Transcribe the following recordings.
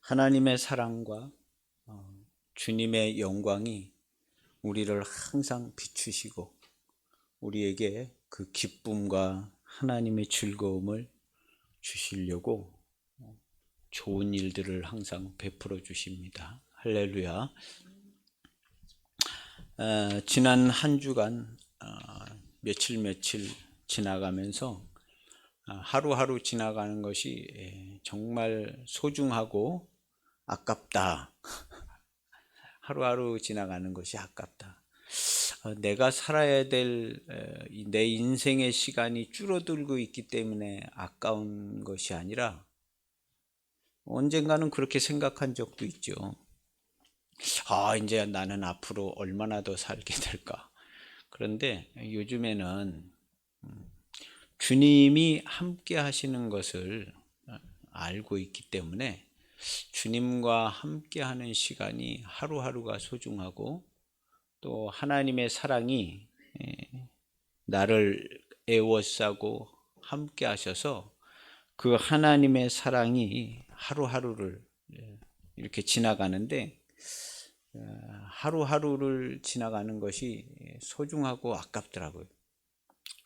하나님의 사랑과 주님의 영광이 우리를 항상 비추시고 우리에게 그 기쁨과 하나님의 즐거움을 주시려고 좋은 일들을 항상 베풀어 주십니다. 할렐루야. 지난 한 주간 며칠 지나가면서 하루하루 지나가는 것이 정말 소중하고 아깝다. 하루하루 지나가는 것이 아깝다. 내가 살아야 될 내 인생의 시간이 줄어들고 있기 때문에 아까운 것이 아니라 언젠가는 그렇게 생각한 적도 있죠. 이제 나는 앞으로 얼마나 더 살게 될까. 그런데 요즘에는 주님이 함께 하시는 것을 알고 있기 때문에 주님과 함께 하는 시간이 하루하루가 소중하고 또 하나님의 사랑이 나를 애워싸고 함께 하셔서 그 하나님의 사랑이 하루하루를 이렇게 지나가는데 하루하루를 지나가는 것이 소중하고 아깝더라고요.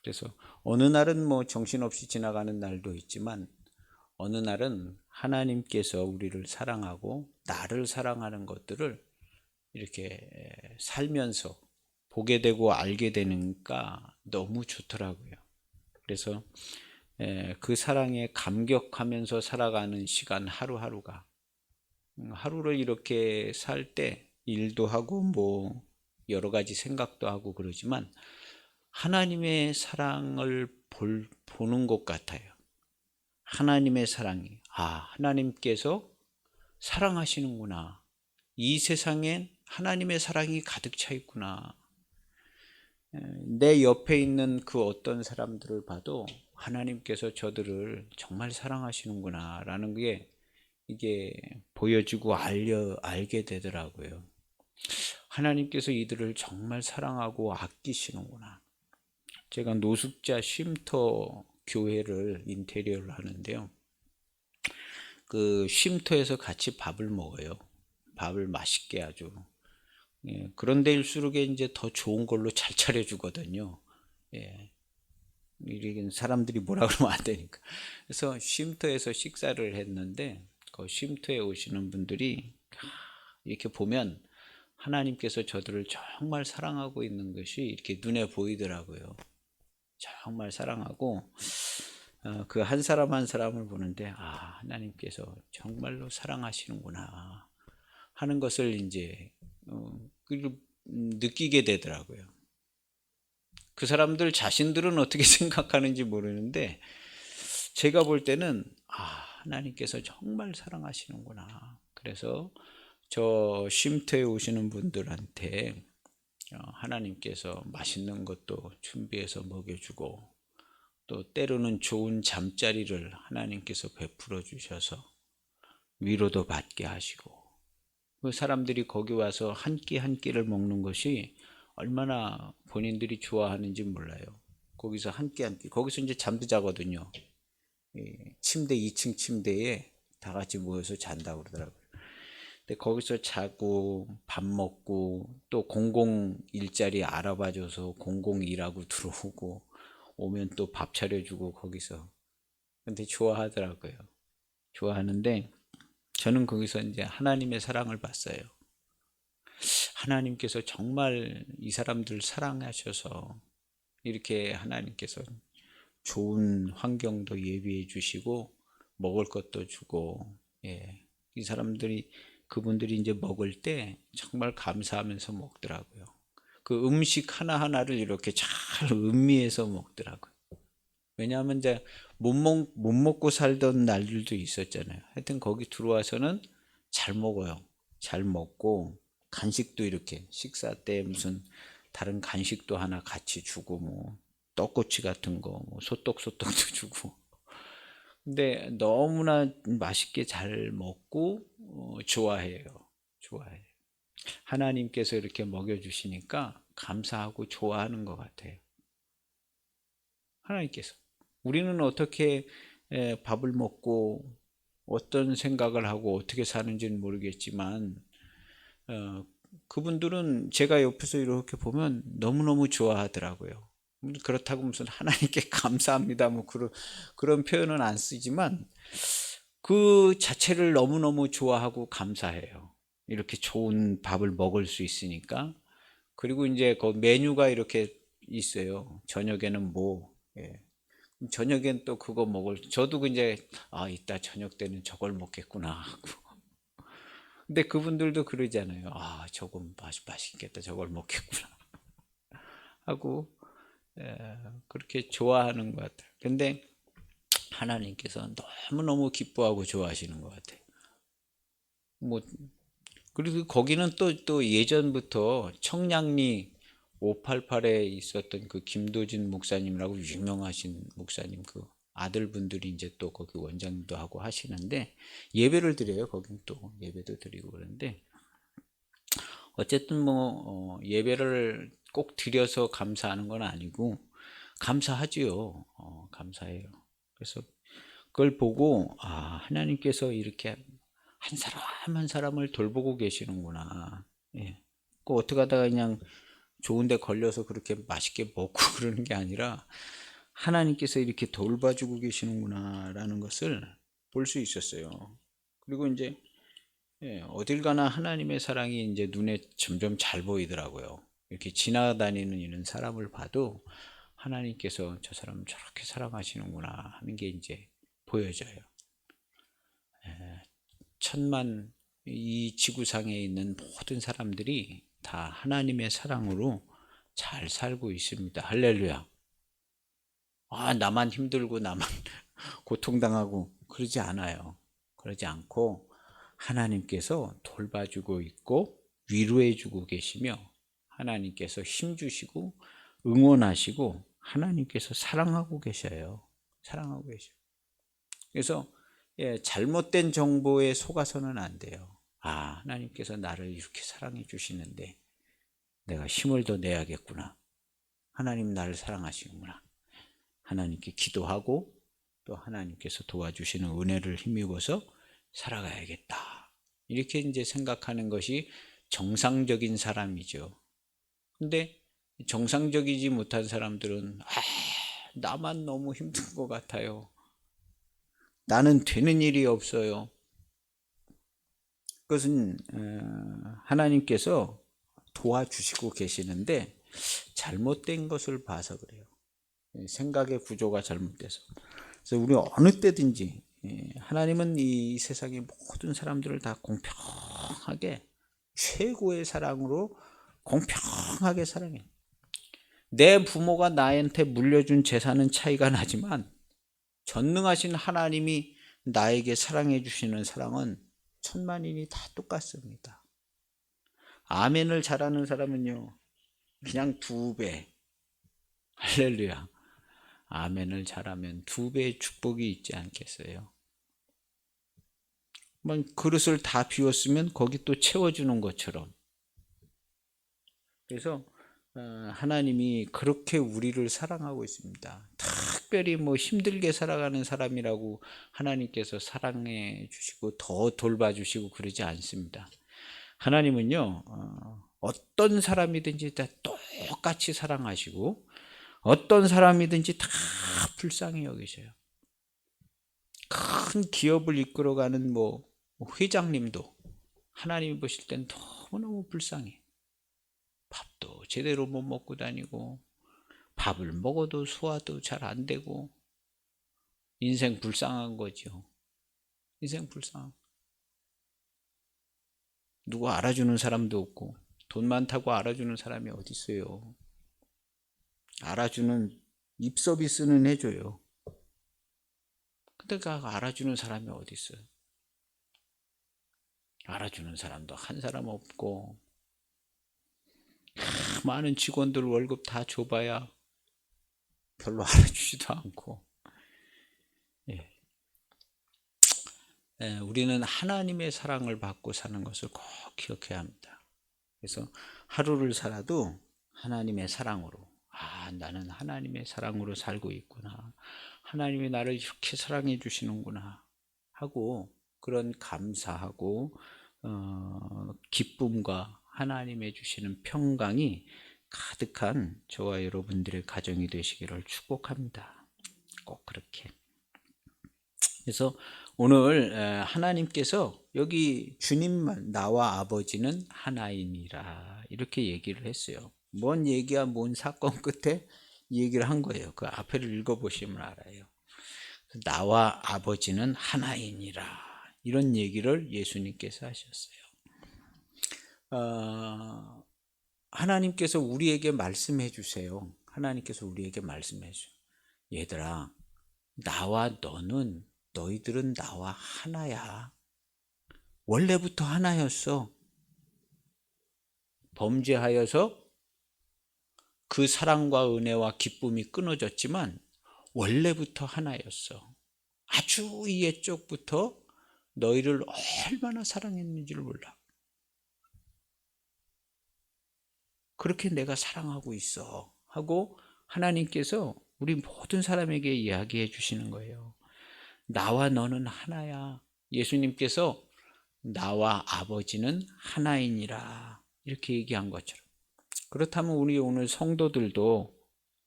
그래서 어느 날은 뭐 정신없이 지나가는 날도 있지만 어느 날은 하나님께서 우리를 사랑하고 나를 사랑하는 것들을 이렇게 살면서 보게 되고 알게 되니까 너무 좋더라고요. 그래서 그 사랑에 감격하면서 살아가는 시간 하루하루가 하루를 이렇게 살 때 일도 하고 뭐 여러 가지 생각도 하고 그러지만 하나님의 사랑을 보는 것 같아요. 하나님의 사랑이 하나님께서 사랑하시는구나. 이 세상엔 하나님의 사랑이 가득 차 있구나. 내 옆에 있는 그 어떤 사람들을 봐도 하나님께서 저들을 정말 사랑하시는구나 라는 게 이게 보여지고 알게 되더라고요. 하나님께서 이들을 정말 사랑하고 아끼시는구나. 제가 노숙자 쉼터 교회를 인테리어를 하는데요. 그 쉼터에서 같이 밥을 먹어요. 밥을 맛있게 아주. 그런 데일수록 이제 더 좋은 걸로 잘 차려주거든요. 예. 이런 사람들이 뭐라 그러면 안 되니까. 그래서 쉼터에서 식사를 했는데 그 쉼터에 오시는 분들이 이렇게 보면 하나님께서 저들을 정말 사랑하고 있는 것이 이렇게 눈에 보이더라고요. 정말 사랑하고 그 한 사람 한 사람을 보는데 하나님께서 정말로 사랑하시는구나 하는 것을 이제 느끼게 되더라고요. 그 사람들 자신들은 어떻게 생각하는지 모르는데 제가 볼 때는 하나님께서 정말 사랑하시는구나. 그래서 저 쉼터에 오시는 분들한테 하나님께서 맛있는 것도 준비해서 먹여주고 또 때로는 좋은 잠자리를 하나님께서 베풀어 주셔서 위로도 받게 하시고 그 사람들이 거기 와서 한 끼 한 끼를 먹는 것이 얼마나 본인들이 좋아하는지 몰라요. 거기서 한 끼 한 끼, 거기서 이제 잠도 자거든요. 침대 2층 침대에 다 같이 모여서 잔다고 그러더라고요. 근데 거기서 자고 밥 먹고 또 공공 일자리 알아봐줘서 공공 일하고 들어오고 오면 또 밥 차려주고 거기서 근데 좋아하더라고요. 좋아하는데 저는 거기서 이제 하나님의 사랑을 봤어요. 하나님께서 정말 이 사람들 사랑하셔서 이렇게 하나님께서 좋은 환경도 예비해 주시고 먹을 것도 주고 이 사람들이 그분들이 이제 먹을 때 정말 감사하면서 먹더라고요. 그 음식 하나하나를 이렇게 잘 음미해서 먹더라고요. 왜냐하면 이제 못 먹고 살던 날들도 있었잖아요. 하여튼 거기 들어와서는 잘 먹어요. 잘 먹고 간식도 이렇게 식사 때 무슨 다른 간식도 하나 같이 주고 뭐 떡꼬치 같은 거, 뭐 소떡소떡도 주고. 근데 너무나 맛있게 잘 먹고 좋아해요. 좋아해요. 하나님께서 이렇게 먹여주시니까 감사하고 좋아하는 것 같아요. 하나님께서. 우리는 어떻게 밥을 먹고 어떤 생각을 하고 어떻게 사는지는 모르겠지만 그분들은 제가 옆에서 이렇게 보면 너무너무 좋아하더라고요. 그렇다고 무슨 하나님께 감사합니다 뭐 그런 표현은 안 쓰지만 그 자체를 너무너무 좋아하고 감사해요. 이렇게 좋은 밥을 먹을 수 있으니까. 그리고 이제 그 메뉴가 이렇게 있어요. 저녁에는 뭐, 예. 저녁엔 또 그거 먹을, 저도 이제, 아, 이따 저녁 때는 저걸 먹겠구나 하고. 근데 그분들도 그러잖아요. 아, 저거 맛있겠다. 저걸 먹겠구나 하고, 예, 그렇게 좋아하는 것 같아요. 근데 하나님께서 너무너무 기뻐하고 좋아하시는 것 같아요. 뭐, 그리고 거기는 또 예전부터 청량리 588에 있었던 그 김도진 목사님이라고 유명하신 목사님 그 아들분들이 이제 또 거기 원장님도 하고 하시는데 예배를 드려요. 거긴 또 예배도 드리고 그러는데 어쨌든 뭐 예배를 꼭 드려서 감사하는 건 아니고 감사하지요. 감사해요. 그래서 그걸 보고 아 하나님께서 이렇게 한 사람 한 사람을 돌보고 계시는구나. 예. 그 어떻게 하다가 그냥 좋은 데 걸려서 그렇게 맛있게 먹고 그러는 게 아니라 하나님께서 이렇게 돌봐주고 계시는구나라는 것을 볼 수 있었어요. 그리고 이제 예, 어딜 가나 하나님의 사랑이 이제 눈에 점점 잘 보이더라고요. 이렇게 지나다니는 이런 사람을 봐도 하나님께서 저 사람을 저렇게 사랑하시는구나 하는 게 이제 보여져요. 천만 이 지구상에 있는 모든 사람들이 다 하나님의 사랑으로 잘 살고 있습니다. 할렐루야. 아, 나만 힘들고 나만 고통당하고 그러지 않아요. 그러지 않고 하나님께서 돌봐주고 있고 위로해주고 계시며 하나님께서 힘주시고 응원하시고 하나님께서 사랑하고 계셔요. 사랑하고 계셔요. 그래서 예, 잘못된 정보에 속아서는 안 돼요. 아, 하나님께서 나를 이렇게 사랑해 주시는데 내가 힘을 더 내야겠구나. 하나님 나를 사랑하시는구나. 하나님께 기도하고 또 하나님께서 도와주시는 은혜를 힘입어서 살아가야겠다. 이렇게 이제 생각하는 것이 정상적인 사람이죠. 근데 정상적이지 못한 사람들은 아, 나만 너무 힘든 것 같아요. 나는 되는 일이 없어요. 그것은 하나님께서 도와주시고 계시는데 잘못된 것을 봐서 그래요. 생각의 구조가 잘못돼서. 그래서 우리 어느 때든지 하나님은 이 세상의 모든 사람들을 다 공평하게 최고의 사랑으로 공평하게 사랑해. 내 부모가 나한테 물려준 재산은 차이가 나지만 전능하신 하나님이 나에게 사랑해 주시는 사랑은 천만인이 다 똑같습니다. 아멘을 잘하는 사람은요 그냥 2배. 할렐루야. 아멘을 잘하면 2배의 축복이 있지 않겠어요? 그릇을 다 비웠으면 거기 또 채워주는 것처럼. 그래서 하나님이 그렇게 우리를 사랑하고 있습니다. 특별히 뭐 힘들게 살아가는 사람이라고 하나님께서 사랑해 주시고 더 돌봐주시고 그러지 않습니다. 하나님은요 어떤 사람이든지 다 똑같이 사랑하시고 어떤 사람이든지 다 불쌍히 여기셔요. 큰 기업을 이끌어가는 뭐 회장님도 하나님이 보실 땐 너무너무 불쌍해. 밥도 제대로 못 먹고 다니고 밥을 먹어도 소화도 잘 안 되고 인생 불쌍한 거죠. 인생 불쌍. 누구 알아주는 사람도 없고 돈 많다고 알아주는 사람이 어디 있어요. 알아주는 입 서비스는 해줘요. 근데 그 알아주는 사람이 어디 있어요. 알아주는 사람도 한 사람 없고 많은 직원들 월급 다 줘봐야 별로 알아주지도 않고. 예. 우리는 하나님의 사랑을 받고 사는 것을 꼭 기억해야 합니다. 그래서 하루를 살아도 하나님의 사랑으로 아 나는 하나님의 사랑으로 살고 있구나. 하나님이 나를 이렇게 사랑해 주시는구나 하고 그런 감사하고 기쁨과 하나님의 주시는 평강이 가득한 저와 여러분들의 가정이 되시기를 축복합니다. 꼭 그렇게. 그래서 오늘 하나님께서 여기 주님만 나와 아버지는 하나이니라 이렇게 얘기를 했어요. 뭔 얘기야, 뭔 사건 끝에 이 얘기를 한 거예요. 그 앞에를 읽어보시면 알아요. 나와 아버지는 하나이니라 이런 얘기를 예수님께서 하셨어요. 하나님께서 우리에게 말씀해 주세요. 하나님께서 우리에게 말씀해 주세요. 얘들아, 너희들은 나와 하나야. 원래부터 하나였어. 범죄하여서 그 사랑과 은혜와 기쁨이 끊어졌지만 원래부터 하나였어. 아주 옛적부터 너희를 얼마나 사랑했는지를 몰라. 그렇게 내가 사랑하고 있어 하고 하나님께서 우리 모든 사람에게 이야기해 주시는 거예요. 나와 너는 하나야. 예수님께서 나와 아버지는 하나이니라 이렇게 얘기한 것처럼. 그렇다면 우리 오늘 성도들도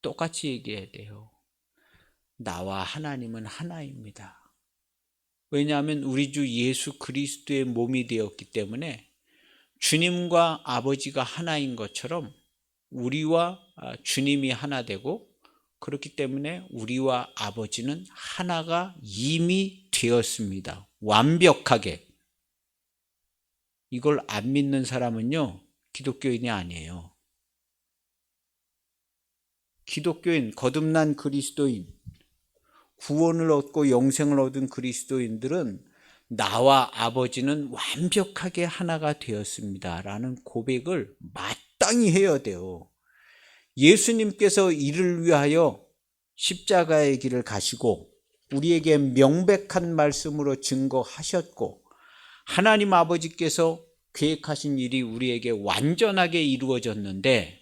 똑같이 얘기해야 돼요. 나와 하나님은 하나입니다. 왜냐하면 우리 주 예수 그리스도의 몸이 되었기 때문에 주님과 아버지가 하나인 것처럼 우리와 주님이 하나 되고, 그렇기 때문에 우리와 아버지는 하나가 이미 되었습니다. 완벽하게. 이걸 안 믿는 사람은요, 기독교인이 아니에요. 기독교인, 거듭난 그리스도인, 구원을 얻고 영생을 얻은 그리스도인들은 나와 아버지는 완벽하게 하나가 되었습니다 라는 고백을 마땅히 해야 돼요. 예수님께서 이를 위하여 십자가의 길을 가시고 우리에게 명백한 말씀으로 증거하셨고, 하나님 아버지께서 계획하신 일이 우리에게 완전하게 이루어졌는데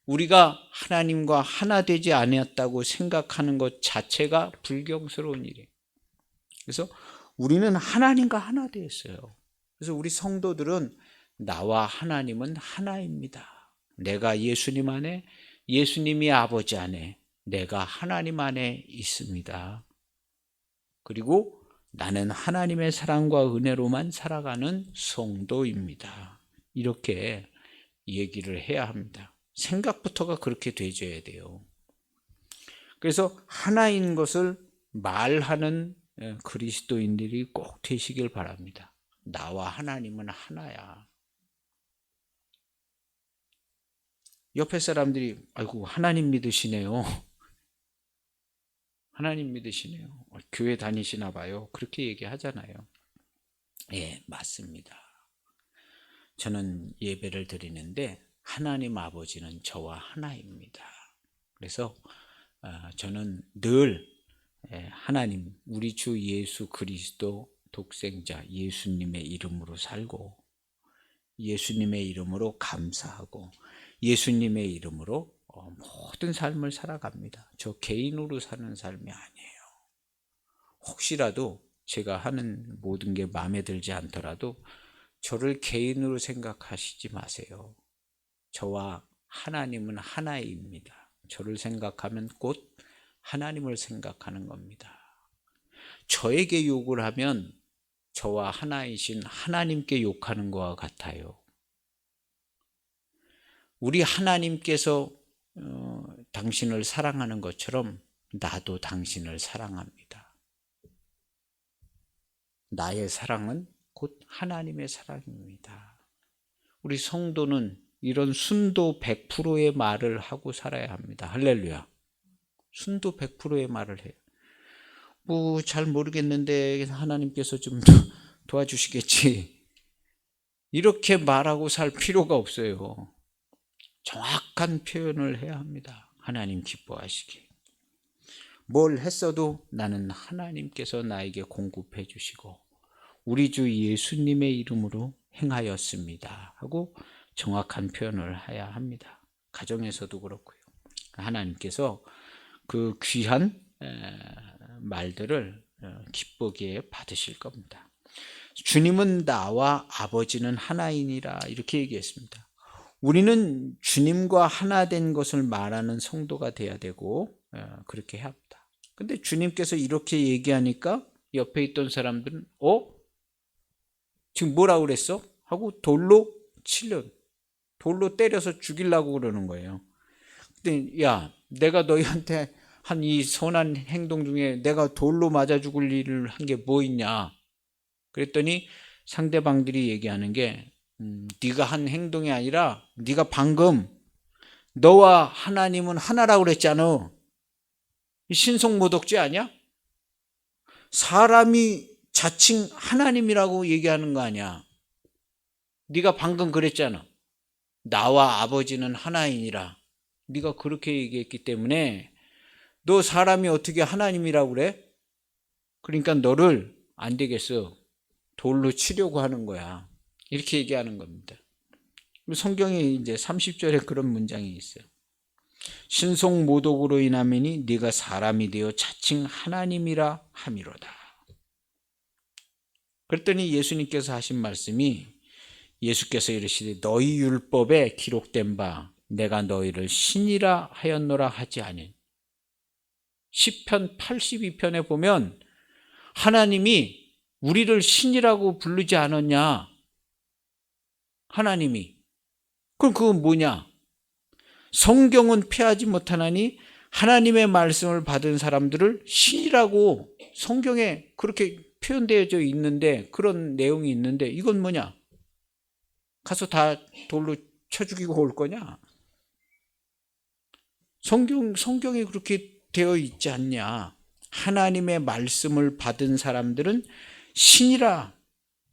우리가 하나님과 하나 되지 않았다고 생각하는 것 자체가 불경스러운 일이에요. 그래서 우리는 하나님과 하나 되었어요. 그래서 우리 성도들은 나와 하나님은 하나입니다. 내가 예수님 안에, 예수님이 아버지 안에, 내가 하나님 안에 있습니다. 그리고 나는 하나님의 사랑과 은혜로만 살아가는 성도입니다. 이렇게 얘기를 해야 합니다. 생각부터가 그렇게 되줘야 돼요. 그래서 하나인 것을 말하는 그리스도인들이 꼭 되시길 바랍니다. 나와 하나님은 하나야. 옆에 사람들이 아이고 하나님 믿으시네요. 하나님 믿으시네요. 교회 다니시나 봐요. 그렇게 얘기하잖아요. 예, 맞습니다. 저는 예배를 드리는데 하나님 아버지는 저와 하나입니다. 그래서 저는 늘 하나님, 우리 주 예수 그리스도 독생자 예수님의 이름으로 살고, 예수님의 이름으로 감사하고, 예수님의 이름으로 모든 삶을 살아갑니다. 저 개인으로 사는 삶이 아니에요. 혹시라도 제가 하는 모든 게 마음에 들지 않더라도 저를 개인으로 생각하시지 마세요. 저와 하나님은 하나입니다. 저를 생각하면 곧 하나님을 생각하는 겁니다. 저에게 욕을 하면 저와 하나이신 하나님께 욕하는 것과 같아요. 우리 하나님께서 당신을 사랑하는 것처럼 나도 당신을 사랑합니다. 나의 사랑은 곧 하나님의 사랑입니다. 우리 성도는 이런 순도 100%의 말을 하고 살아야 합니다. 할렐루야. 순도 100%의 말을 해요. 뭐 잘 모르겠는데 하나님께서 좀 도와주시겠지. 이렇게 말하고 살 필요가 없어요. 정확한 표현을 해야 합니다. 하나님 기뻐하시게. 뭘 했어도 나는 하나님께서 나에게 공급해 주시고 우리 주 예수님의 이름으로 행하였습니다 하고 정확한 표현을 해야 합니다. 가정에서도 그렇고요. 하나님께서 그 귀한 말들을 기쁘게 받으실 겁니다. 주님은 나와 아버지는 하나이니라 이렇게 얘기했습니다. 우리는 주님과 하나 된 것을 말하는 성도가 돼야 되고 그렇게 해야 합니다. 근데 주님께서 이렇게 얘기하니까 옆에 있던 사람들은 지금 뭐라고 그랬어? 하고 돌로 때려서 죽이려고 그러는 거예요. 근데 야, 내가 너희한테 한 이 선한 행동 중에 내가 돌로 맞아 죽을 일을 한 게 뭐 있냐? 그랬더니 상대방들이 얘기하는 게 네가 한 행동이 아니라 네가 방금 너와 하나님은 하나라고 그랬잖아. 신성모독죄 아니야? 사람이 자칭 하나님이라고 얘기하는 거 아니야. 네가 방금 그랬잖아. 나와 아버지는 하나이니라. 네가 그렇게 얘기했기 때문에 너 사람이 어떻게 하나님이라고 그래? 그러니까 너를 안 되겠어. 돌로 치려고 하는 거야. 이렇게 얘기하는 겁니다. 성경에 이제 30절에 그런 문장이 있어요. 신성모독으로 인하매니 네가 사람이 되어 자칭 하나님이라 함이로다. 그랬더니 예수님께서 하신 말씀이 예수께서 이르시되 너희 율법에 기록된 바 내가 너희를 신이라 하였노라 하지 아닌. 시편 82편에 보면 하나님이 우리를 신이라고 부르지 않았냐? 하나님이. 그럼 그건 뭐냐? 성경은 폐하지 못하나니 하나님의 말씀을 받은 사람들을 신이라고 성경에 그렇게 표현되어져 있는데 그런 내용이 있는데 이건 뭐냐? 가서 다 돌로 쳐 죽이고 올 거냐? 성경에 그렇게 되어 있지 않냐? 하나님의 말씀을 받은 사람들은 신이라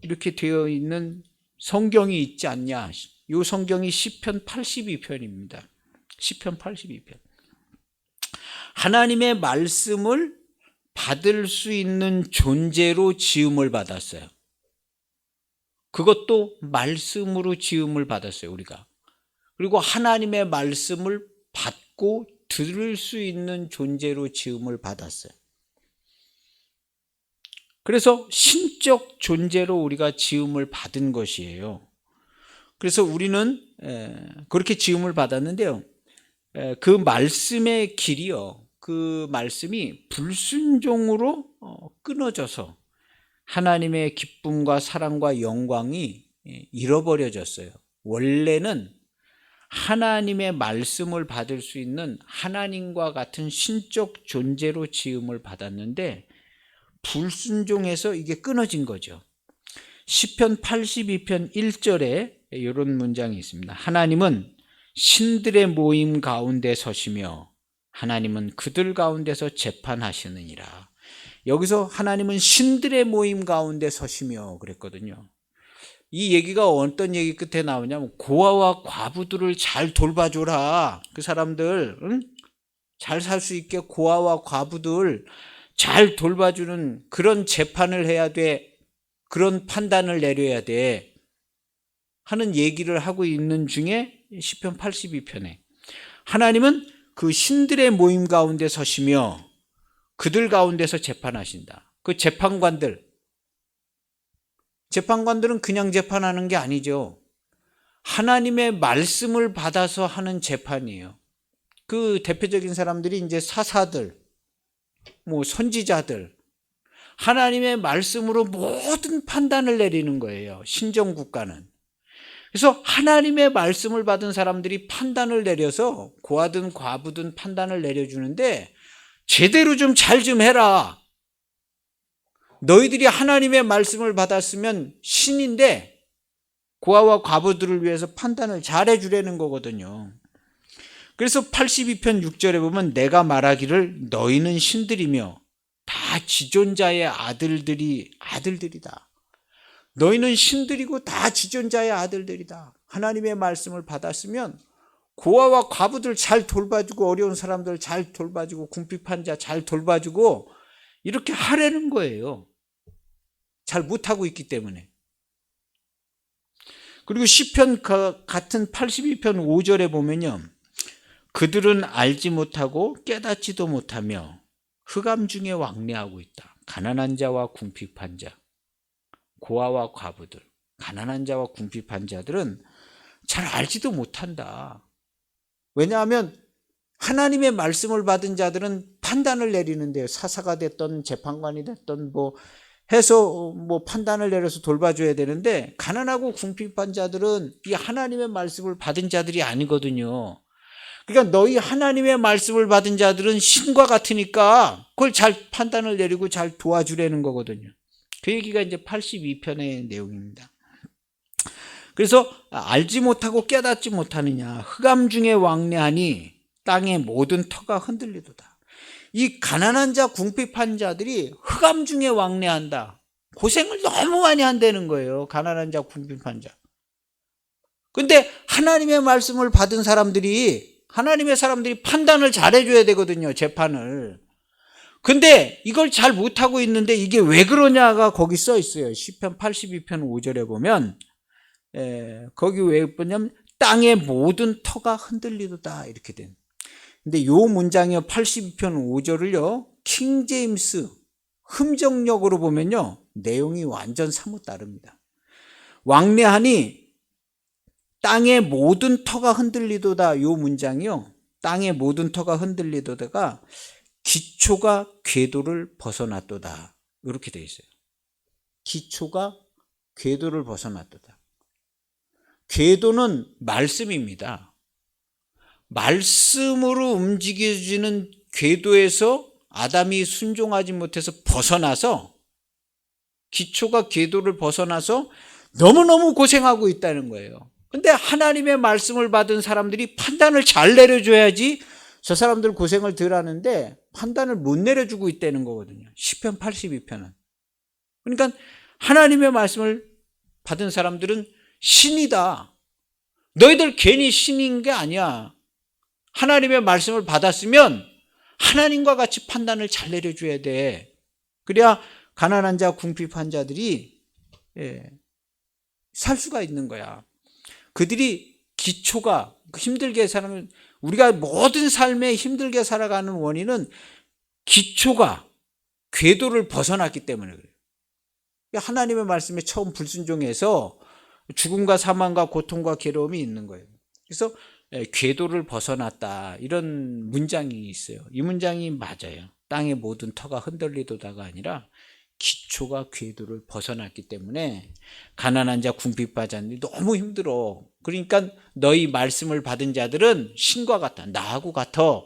이렇게 되어 있는 성경이 있지 않냐? 이 성경이 시편 82편입니다. 시편 82편. 하나님의 말씀을 받을 수 있는 존재로 지음을 받았어요. 그것도 말씀으로 지음을 받았어요, 우리가. 그리고 하나님의 말씀을 받고 들을 수 있는 존재로 지음을 받았어요. 그래서 신적 존재로 우리가 지음을 받은 것이에요. 그래서 우리는 그렇게 지음을 받았는데요. 그 말씀의 길이요. 그 말씀이 불순종으로 끊어져서 하나님의 기쁨과 사랑과 영광이 잃어버려졌어요. 원래는 하나님의 말씀을 받을 수 있는 하나님과 같은 신적 존재로 지음을 받았는데 불순종해서 이게 끊어진 거죠. 시편 82편 1절에 이런 문장이 있습니다. 하나님은 신들의 모임 가운데 서시며 하나님은 그들 가운데서 재판하시느니라. 여기서 하나님은 신들의 모임 가운데 서시며 그랬거든요. 이 얘기가 어떤 얘기 끝에 나오냐면 고아와 과부들을 잘 돌봐줘라. 그 사람들 잘 살 수 있게 고아와 과부들 잘 돌봐주는 그런 재판을 해야 돼. 그런 판단을 내려야 돼. 하는 얘기를 하고 있는 중에 시편 82편에 하나님은 그 신들의 모임 가운데 서시며 그들 가운데서 재판하신다. 그 재판관들은 그냥 재판하는 게 아니죠. 하나님의 말씀을 받아서 하는 재판이에요. 그 대표적인 사람들이 이제 사사들, 선지자들, 하나님의 말씀으로 모든 판단을 내리는 거예요. 신정국가는. 그래서 하나님의 말씀을 받은 사람들이 판단을 내려서 고아든 과부든 판단을 내려주는데 제대로 좀 잘 좀 해라. 너희들이 하나님의 말씀을 받았으면 신인데 고아와 과부들을 위해서 판단을 잘 해주려는 거거든요. 그래서 82편 6절에 보면 내가 말하기를 너희는 신들이며 다 지존자의 아들들이다. 너희는 신들이고 다 지존자의 아들들이다. 하나님의 말씀을 받았으면 고아와 과부들 잘 돌봐주고 어려운 사람들 잘 돌봐주고 궁핍한 자 잘 돌봐주고 이렇게 하라는 거예요. 잘 못하고 있기 때문에. 그리고 시편 같은 82편 5절에 보면요. 그들은 알지 못하고 깨닫지도 못하며 흑암 중에 왕래하고 있다. 가난한 자와 궁핍한 자. 고아와 과부들, 가난한 자와 궁핍한 자들은 잘 알지도 못한다. 왜냐하면 하나님의 말씀을 받은 자들은 판단을 내리는데요. 사사가 됐던 재판관이 됐던 해서 판단을 내려서 돌봐줘야 되는데, 가난하고 궁핍한 자들은 이 하나님의 말씀을 받은 자들이 아니거든요. 그러니까 너희 하나님의 말씀을 받은 자들은 신과 같으니까 그걸 잘 판단을 내리고 잘 도와주려는 거거든요. 그 얘기가 이제 82편의 내용입니다. 그래서 알지 못하고 깨닫지 못하느냐, 흑암 중에 왕래하니 땅의 모든 터가 흔들리도다. 이 가난한 자, 궁핍한 자들이 흑암 중에 왕래한다. 고생을 너무 많이 한다는 거예요. 가난한 자, 궁핍한 자. 근데 하나님의 말씀을 받은 하나님의 사람들이 판단을 잘해줘야 되거든요. 재판을. 근데 이걸 잘 못하고 있는데 이게 왜 그러냐가 거기 써 있어요. 시편 82편 5절에 보면 거기 왜 보냐면 땅의 모든 터가 흔들리도다 이렇게 된. 근데 요 문장이요, 82편 5절을요 킹제임스 흠정역으로 보면요 내용이 완전 사뭇 다릅니다. 왕래하니 땅의 모든 터가 흔들리도다, 요 문장이요, 땅의 모든 터가 흔들리도다가 기초가 궤도를 벗어났도다 이렇게 되어 있어요. 기초가 궤도를 벗어났도다. 궤도는 말씀입니다. 말씀으로 움직여지는 궤도에서 아담이 순종하지 못해서 벗어나서, 기초가 궤도를 벗어나서 너무너무 고생하고 있다는 거예요. 근데 하나님의 말씀을 받은 사람들이 판단을 잘 내려줘야지 저 사람들 고생을 덜 하는데 판단을 못 내려주고 있다는 거거든요. 시편 82편은. 그러니까 하나님의 말씀을 받은 사람들은 신이다. 너희들 괜히 신인 게 아니야. 하나님의 말씀을 받았으면 하나님과 같이 판단을 잘 내려줘야 돼. 그래야 가난한 자, 궁핍한 자들이 살 수가 있는 거야. 그들이 기초가 힘들게 사는, 우리가 모든 삶에 힘들게 살아가는 원인은 기초가 궤도를 벗어났기 때문에 그래요. 하나님의 말씀에 처음 불순종해서 죽음과 사망과 고통과 괴로움이 있는 거예요. 그래서 궤도를 벗어났다, 이런 문장이 있어요. 이 문장이 맞아요. 땅의 모든 터가 흔들리도다가 아니라 기초가 궤도를 벗어났기 때문에 가난한 자, 궁핍한 자들이 너무 힘들어. 그러니까 너희 말씀을 받은 자들은 신과 같다. 나하고 같아.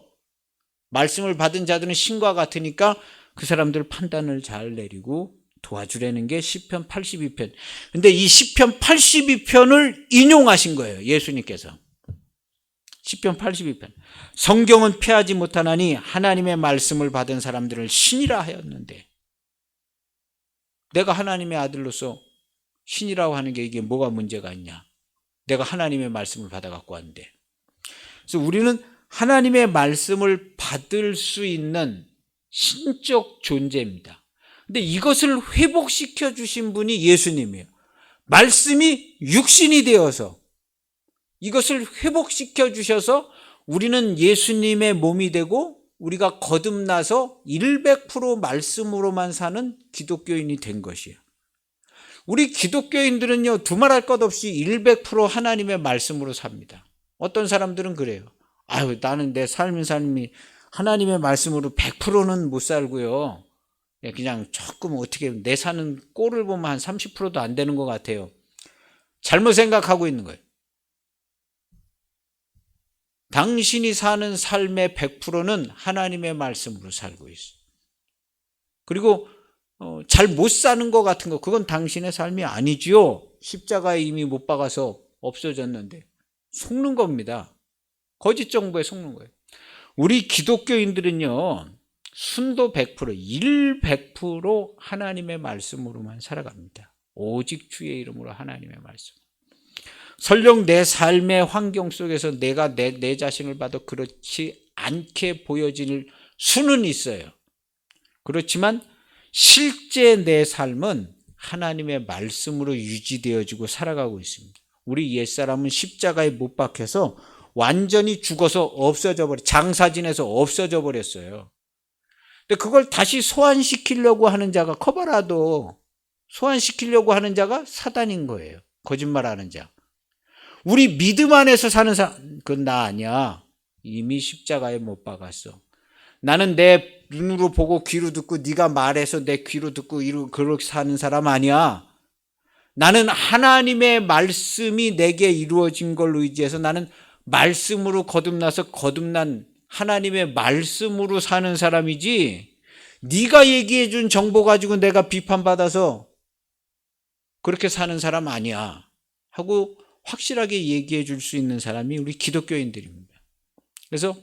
말씀을 받은 자들은 신과 같으니까 그 사람들 판단을 잘 내리고 도와주려는 게 시편 82편. 근데 이 시편 82편을 인용하신 거예요, 예수님께서. 시편 82편. 성경은 피하지 못하나니 하나님의 말씀을 받은 사람들을 신이라 하였는데, 내가 하나님의 아들로서 신이라고 하는 게 이게 뭐가 문제가 있냐? 내가 하나님의 말씀을 받아갖고 왔는데. 그래서 우리는 하나님의 말씀을 받을 수 있는 신적 존재입니다. 근데 이것을 회복시켜 주신 분이 예수님이에요. 말씀이 육신이 되어서 이것을 회복시켜 주셔서 우리는 예수님의 몸이 되고 우리가 거듭나서 100% 말씀으로만 사는 기독교인이 된 것이에요. 우리 기독교인들은요, 두말할 것 없이 100% 하나님의 말씀으로 삽니다. 어떤 사람들은 그래요. 아유, 나는 내 삶이 하나님의 말씀으로 100%는 못 살고요. 그냥 조금 어떻게 내 사는 꼴을 보면 한 30%도 안 되는 것 같아요. 잘못 생각하고 있는 거예요. 당신이 사는 삶의 100%는 하나님의 말씀으로 살고 있어요. 그리고 잘 못 사는 것 같은 거, 그건 당신의 삶이 아니지요. 십자가에 이미 못 박아서 없어졌는데 속는 겁니다. 거짓 정보에 속는 거예요. 우리 기독교인들은요, 순도 100%, 100% 하나님의 말씀으로만 살아갑니다. 오직 주의 이름으로 하나님의 말씀. 설령 내 삶의 환경 속에서 내가 내 자신을 봐도 그렇지 않게 보여질 수는 있어요. 그렇지만 실제 내 삶은 하나님의 말씀으로 유지되어지고 살아가고 있습니다. 우리 옛사람은 십자가에 못 박혀서 완전히 죽어서 없어져 장사진에서 없어져 버렸어요. 근데 그걸 다시 소환시키려고 하는 자가 커버라도 소환시키려고 하는 자가 사단인 거예요. 거짓말하는 자. 우리 믿음 안에서 사는 사람, 그건 나 아니야. 이미 십자가에 못 박았어. 나는 내 눈으로 보고 귀로 듣고 네가 말해서 내 귀로 듣고 그렇게 사는 사람 아니야. 나는 하나님의 말씀이 내게 이루어진 걸 의지해서 나는 말씀으로 거듭나서 거듭난 하나님의 말씀으로 사는 사람이지, 네가 얘기해 준 정보 가지고 내가 비판받아서 그렇게 사는 사람 아니야 하고 확실하게 얘기해 줄 수 있는 사람이 우리 기독교인들입니다. 그래서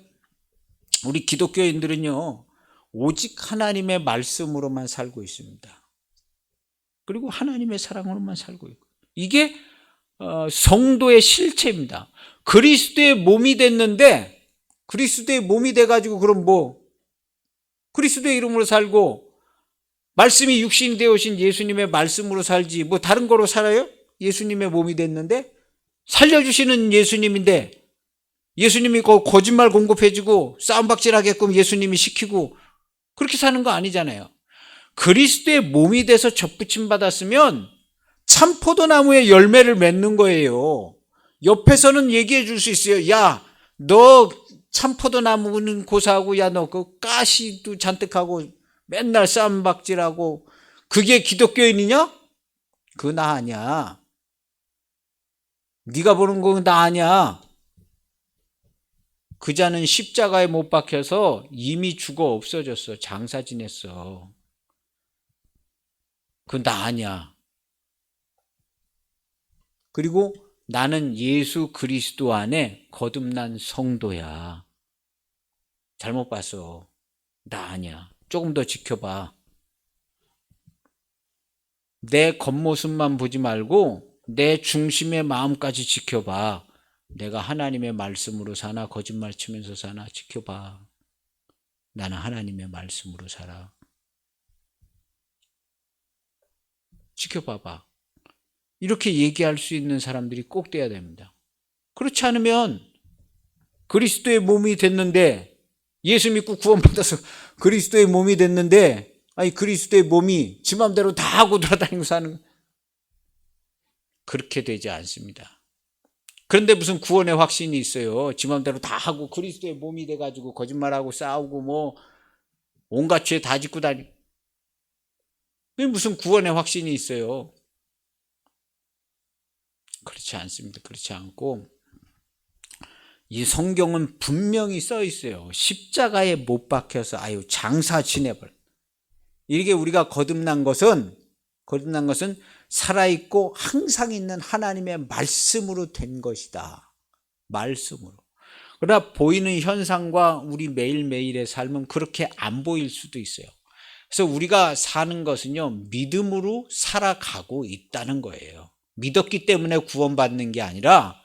우리 기독교인들은요, 오직 하나님의 말씀으로만 살고 있습니다. 그리고 하나님의 사랑으로만 살고 있고, 이게 성도의 실체입니다. 그리스도의 몸이 됐는데, 그리스도의 몸이 돼가지고 그럼 그리스도의 이름으로 살고 말씀이 육신이 되어오신 예수님의 말씀으로 살지 다른 거로 살아요? 예수님의 몸이 됐는데, 살려주시는 예수님인데 예수님이 거짓말 공급해주고 싸움박질하게끔 예수님이 시키고 그렇게 사는 거 아니잖아요. 그리스도의 몸이 돼서 접붙임 받았으면 참 포도나무의 열매를 맺는 거예요. 옆에서는 얘기해 줄 수 있어요. 야, 너 참 포도나무는 고사하고, 야, 너 그 가시도 잔뜩 하고 맨날 싸움박질하고 그게 기독교인이냐? 그거 나 아니야. 네가 보는 거 나 아니야. 그 자는 십자가에 못 박혀서 이미 죽어 없어졌어. 장사 지냈어. 그건 나 아니야. 그리고 나는 예수 그리스도 안에 거듭난 성도야. 잘못 봤어. 나 아니야. 조금 더 지켜봐. 내 겉모습만 보지 말고 내 중심의 마음까지 지켜봐. 내가 하나님의 말씀으로 사나 거짓말 치면서 사나 지켜봐. 나는 하나님의 말씀으로 살아. 지켜봐봐. 이렇게 얘기할 수 있는 사람들이 꼭 돼야 됩니다. 그렇지 않으면 그리스도의 몸이 됐는데, 예수 믿고 구원받아서 그리스도의 몸이 됐는데, 그리스도의 몸이 지 맘대로 다 하고 돌아다니고 사는, 그렇게 되지 않습니다. 그런데 무슨 구원의 확신이 있어요? 지 맘대로 다 하고 그리스도의 몸이 돼가지고 거짓말하고 싸우고 온갖 죄 다 짓고 다니고, 무슨 구원의 확신이 있어요? 그렇지 않습니다. 그렇지 않고, 이 성경은 분명히 써 있어요. 십자가에 못 박혀서 장사 지내버려. 이게 우리가 거듭난 것은 살아있고 항상 있는 하나님의 말씀으로 된 것이다. 말씀으로. 그러나 보이는 현상과 우리 매일매일의 삶은 그렇게 안 보일 수도 있어요. 그래서 우리가 사는 것은요, 믿음으로 살아가고 있다는 거예요. 믿었기 때문에 구원받는 게 아니라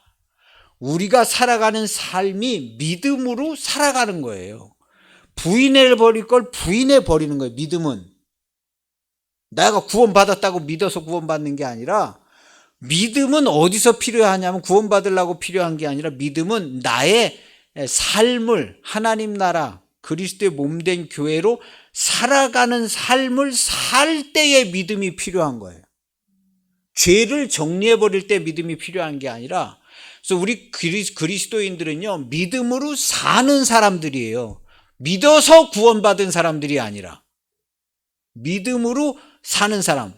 우리가 살아가는 삶이 믿음으로 살아가는 거예요. 부인해 버릴 걸 부인해 버리는 거예요. 믿음은 내가 구원받았다고 믿어서 구원받는 게 아니라, 믿음은 어디서 필요하냐면 구원받으려고 필요한 게 아니라, 믿음은 나의 삶을 하나님 나라 그리스도의 몸된 교회로 살아가는 삶을 살 때에 믿음이 필요한 거예요. 죄를 정리해 버릴 때 믿음이 필요한 게 아니라, 그래서 우리 그리스도인들은요, 믿음으로 사는 사람들이에요. 믿어서 구원받은 사람들이 아니라 믿음으로 사는 사람.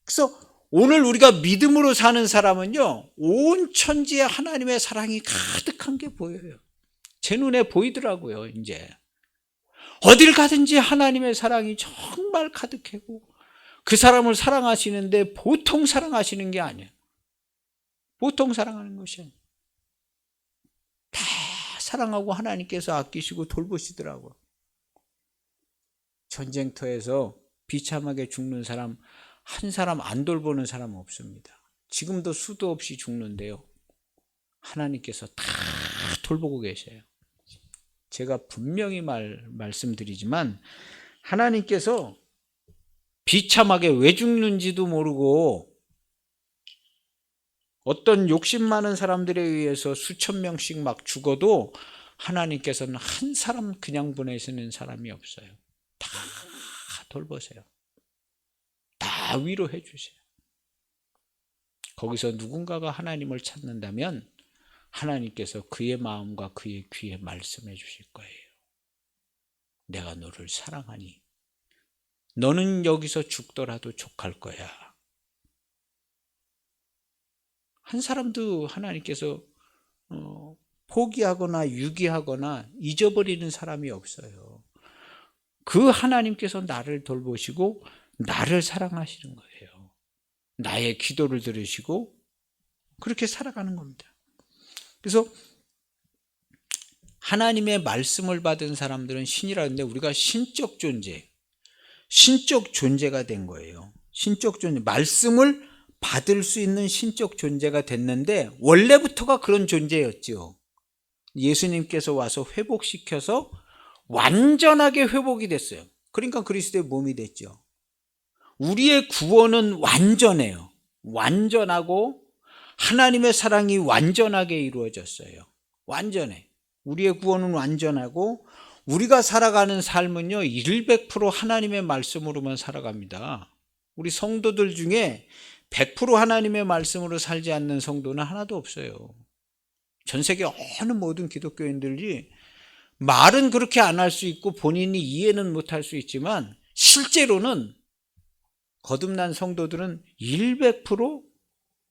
그래서 오늘 우리가 믿음으로 사는 사람은요, 온 천지에 하나님의 사랑이 가득한 게 보여요. 제 눈에 보이더라고요. 이제 어딜 가든지 하나님의 사랑이 정말 가득하고, 그 사람을 사랑하시는데 보통 사랑하시는 게 아니에요. 보통 사랑하는 것이 아니에요. 다 사랑하고 하나님께서 아끼시고 돌보시더라고요. 전쟁터에서 비참하게 죽는 사람, 한 사람 안 돌보는 사람 없습니다. 지금도 수도 없이 죽는데요, 하나님께서 다 돌보고 계셔요. 제가 분명히 말씀드리지만, 하나님께서 비참하게 왜 죽는지도 모르고 어떤 욕심 많은 사람들에 의해서 수천 명씩 막 죽어도 하나님께서는 한 사람 그냥 보내시는 사람이 없어요. 다 돌보세요. 다 다 위로해 주세요. 거기서 누군가가 하나님을 찾는다면 하나님께서 그의 마음과 그의 귀에 말씀해 주실 거예요. 내가 너를 사랑하니 너는 여기서 죽더라도 족할 거야. 한 사람도 하나님께서 포기하거나 유기하거나 잊어버리는 사람이 없어요. 그 하나님께서 나를 돌보시고 나를 사랑하시는 거예요. 나의 기도를 들으시고 그렇게 살아가는 겁니다. 그래서 하나님의 말씀을 받은 사람들은 신이라는데 우리가 신적 존재가 된 거예요. 신적 존재, 말씀을 받을 수 있는 신적 존재가 됐는데 원래부터가 그런 존재였죠. 예수님께서 와서 회복시켜서 완전하게 회복이 됐어요. 그러니까 그리스도의 몸이 됐죠. 우리의 구원은 완전해요. 완전하고 하나님의 사랑이 완전하게 이루어졌어요. 완전해. 우리의 구원은 완전하고 우리가 살아가는 삶은요 100% 하나님의 말씀으로만 살아갑니다. 우리 성도들 중에 100% 하나님의 말씀으로 살지 않는 성도는 하나도 없어요. 전 세계 어느 모든 기독교인들이 말은 그렇게 안 할 수 있고 본인이 이해는 못할 수 있지만 실제로는 거듭난 성도들은 100%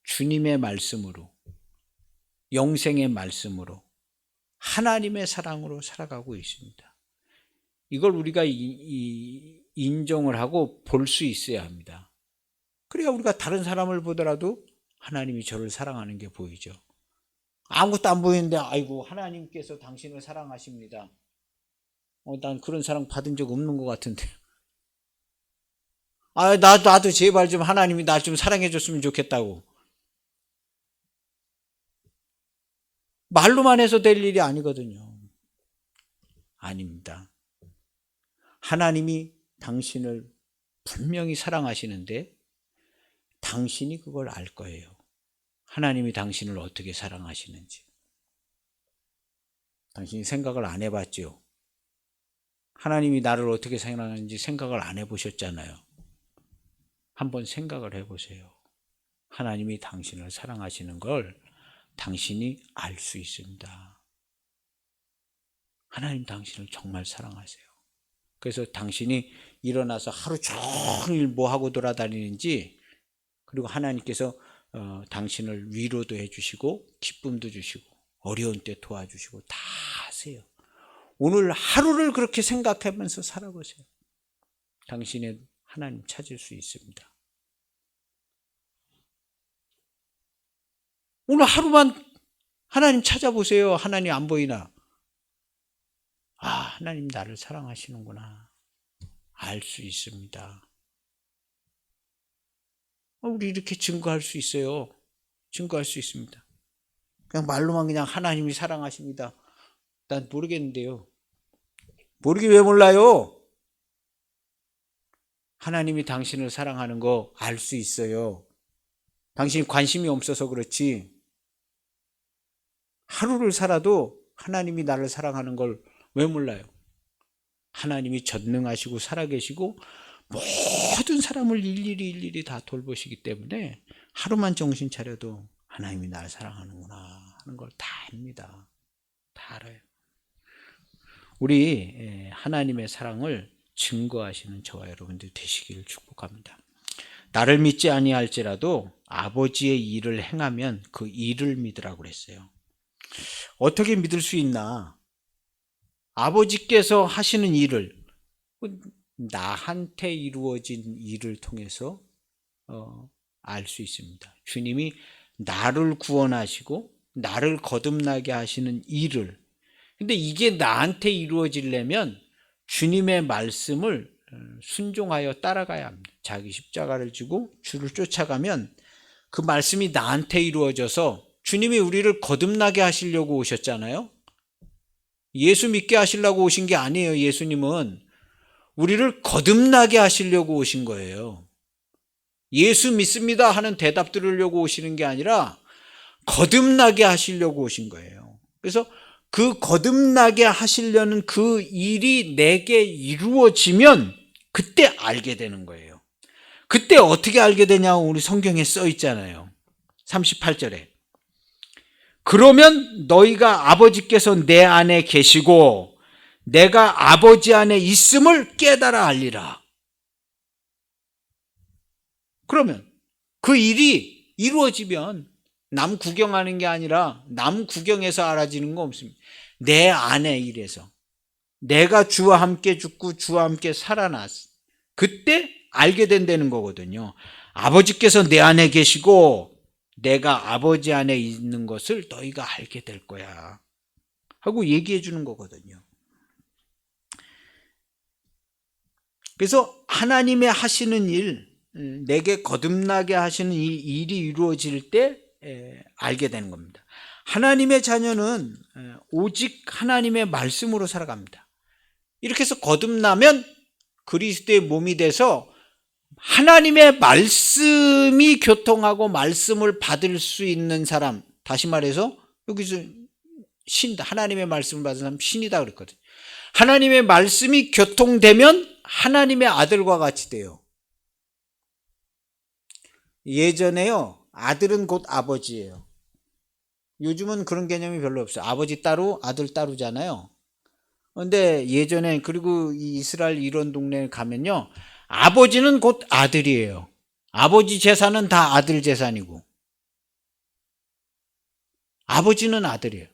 주님의 말씀으로, 영생의 말씀으로, 하나님의 사랑으로 살아가고 있습니다. 이걸 우리가 인정을 하고 볼 수 있어야 합니다. 그래야 우리가 다른 사람을 보더라도 하나님이 저를 사랑하는 게 보이죠. 아무것도 안 보이는데 아이고 하나님께서 당신을 사랑하십니다. 난 그런 사랑 받은 적 없는 것 같은데. 나도 제발 좀 하나님이 나 좀 사랑해 줬으면 좋겠다고. 말로만 해서 될 일이 아니거든요. 아닙니다. 하나님이 당신을 분명히 사랑하시는데 당신이 그걸 알 거예요. 하나님이 당신을 어떻게 사랑하시는지. 당신이 생각을 안 해봤죠. 하나님이 나를 어떻게 사랑하는지 생각을 안 해보셨잖아요. 한번 생각을 해보세요. 하나님이 당신을 사랑하시는 걸 당신이 알 수 있습니다. 하나님 당신을 정말 사랑하세요. 그래서 당신이 일어나서 하루 종일 뭐 하고 돌아다니는지, 그리고 하나님께서 당신을 위로도 해주시고 기쁨도 주시고 어려운 때 도와주시고 다 하세요. 오늘 하루를 그렇게 생각하면서 살아보세요. 당신의 하나님 찾을 수 있습니다. 오늘 하루만 하나님 찾아보세요. 하나님 안 보이나? 하나님 나를 사랑하시는구나. 알 수 있습니다. 우리 이렇게 증거할 수 있어요. 증거할 수 있습니다. 그냥 말로만 그냥 하나님이 사랑하십니다. 난 모르겠는데요. 모르기 왜 몰라요? 하나님이 당신을 사랑하는 거 알 수 있어요. 당신이 관심이 없어서 그렇지. 하루를 살아도 하나님이 나를 사랑하는 걸 왜 몰라요? 하나님이 전능하시고 살아계시고 모든 사람을 일일이 다 돌보시기 때문에 하루만 정신 차려도 하나님이 나를 사랑하는구나 하는 걸 다 압니다. 다 알아요. 우리 하나님의 사랑을 증거하시는 저와 여러분들 되시기를 축복합니다. 나를 믿지 아니할지라도 아버지의 일을 행하면 그 일을 믿으라고 그랬어요. 어떻게 믿을 수 있나? 아버지께서 하시는 일을 나한테 이루어진 일을 통해서 알 수 있습니다. 주님이 나를 구원하시고 나를 거듭나게 하시는 일을, 근데 이게 나한테 이루어지려면 주님의 말씀을 순종하여 따라가야 합니다. 자기 십자가를 지고 주를 쫓아가면 그 말씀이 나한테 이루어져서, 주님이 우리를 거듭나게 하시려고 오셨잖아요. 예수 믿게 하시려고 오신 게 아니에요. 예수님은 우리를 거듭나게 하시려고 오신 거예요. 예수 믿습니다 하는 대답 들으려고 오시는 게 아니라 거듭나게 하시려고 오신 거예요. 그래서 그 거듭나게 하시려는 그 일이 내게 이루어지면 그때 알게 되는 거예요. 그때 어떻게 알게 되냐고 우리 성경에 써 있잖아요. 38절에. 그러면 너희가 아버지께서 내 안에 계시고 내가 아버지 안에 있음을 깨달아 알리라. 그러면 그 일이 이루어지면 남 구경하는 게 아니라 남 구경해서 알아지는 거 없습니다. 내 안에 일해서 내가 주와 함께 죽고 주와 함께 살아났어. 그때 알게 된다는 거거든요. 아버지께서 내 안에 계시고 내가 아버지 안에 있는 것을 너희가 알게 될 거야 하고 얘기해 주는 거거든요. 그래서 하나님의 하시는 일, 내게 거듭나게 하시는 이 일이 이루어질 때 알게 되는 겁니다. 하나님의 자녀는 오직 하나님의 말씀으로 살아갑니다. 이렇게 해서 거듭나면 그리스도의 몸이 돼서 하나님의 말씀이 교통하고 말씀을 받을 수 있는 사람, 다시 말해서 여기서 하나님의 말씀을 받은 사람 신이다 그랬거든요. 하나님의 말씀이 교통되면 하나님의 아들과 같이 돼요. 예전에요, 아들은 곧 아버지예요. 요즘은 그런 개념이 별로 없어요. 아버지 따로 아들 따로잖아요. 근데 예전에, 그리고 이 이스라엘 이런 동네에 가면요, 아버지는 곧 아들이에요. 아버지 재산은 다 아들 재산이고 아버지는 아들이에요.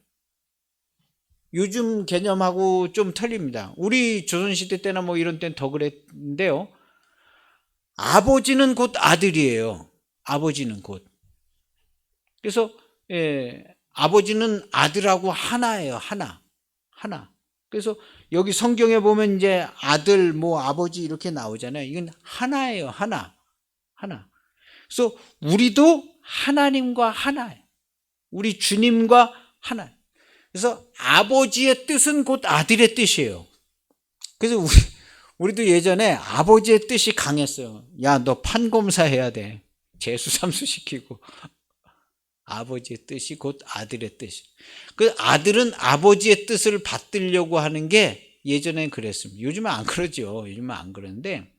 요즘 개념하고 좀 틀립니다. 우리 조선시대 때나 뭐 이런 때는 더 그랬는데요, 아버지는 곧 아들이에요. 아버지는 곧. 그래서 아버지는 아들하고 하나예요. 하나. 그래서 여기 성경에 보면 이제 아들, 뭐 아버지 이렇게 나오잖아요. 이건 하나예요. 하나. 그래서 우리도 하나님과 하나예요. 우리 주님과 하나. 그래서 아버지의 뜻은 곧 아들의 뜻이에요. 그래서 우리도 예전에 아버지의 뜻이 강했어요. 야, 너 판검사 해야 돼. 재수삼수 시키고. 아버지의 뜻이 곧 아들의 뜻이. 그 아들은 아버지의 뜻을 받들려고 하는 게 예전엔 그랬습니다. 요즘은 안 그러죠. 요즘은 안 그러는데,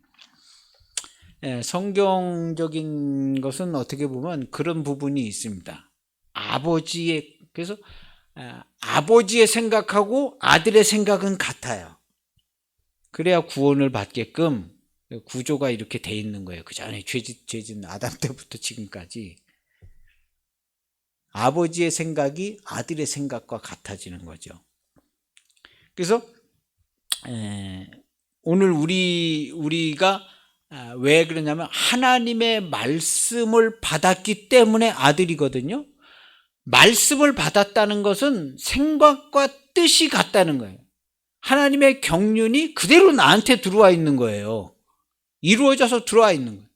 성경적인 것은 어떻게 보면 그런 부분이 있습니다. 그래서 아버지의 생각하고 아들의 생각은 같아요. 그래야 구원을 받게끔 구조가 이렇게 돼 있는 거예요. 그 전에 죄진 아담 때부터 지금까지 아버지의 생각이 아들의 생각과 같아지는 거죠. 그래서 오늘 우리가 왜 그러냐면 하나님의 말씀을 받았기 때문에 아들이거든요. 말씀을 받았다는 것은 생각과 뜻이 같다는 거예요. 하나님의 경륜이 그대로 나한테 들어와 있는 거예요. 이루어져서 들어와 있는 거예요.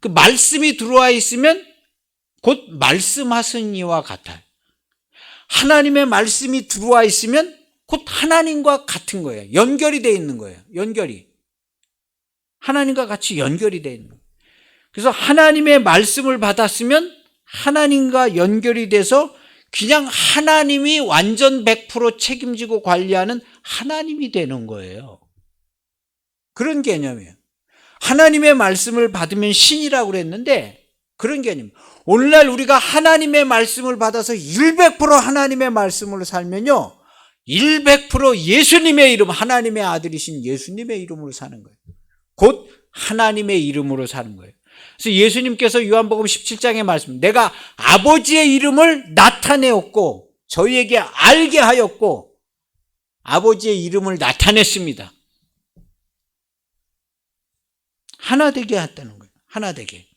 그 말씀이 들어와 있으면 곧 말씀하신 이와 같아요. 하나님의 말씀이 들어와 있으면 곧 하나님과 같은 거예요. 연결이 되어 있는 거예요. 연결이. 하나님과 같이 연결이 되어 있는 거예요. 그래서 하나님의 말씀을 받았으면 하나님과 연결이 돼서 그냥 하나님이 완전 100% 책임지고 관리하는 하나님이 되는 거예요. 그런 개념이에요. 하나님의 말씀을 받으면 신이라고 그랬는데 그런 개념. 오늘날 우리가 하나님의 말씀을 받아서 100% 하나님의 말씀으로 살면요, 100% 예수님의 이름, 하나님의 아들이신 예수님의 이름으로 사는 거예요. 곧 하나님의 이름으로 사는 거예요. 그래서 예수님께서 요한복음 17장에 말씀, 내가 아버지의 이름을 나타내었고 저희에게 알게 하였고 아버지의 이름을 나타냈습니다. 하나 되게 했다는 거예요. 하나 되게.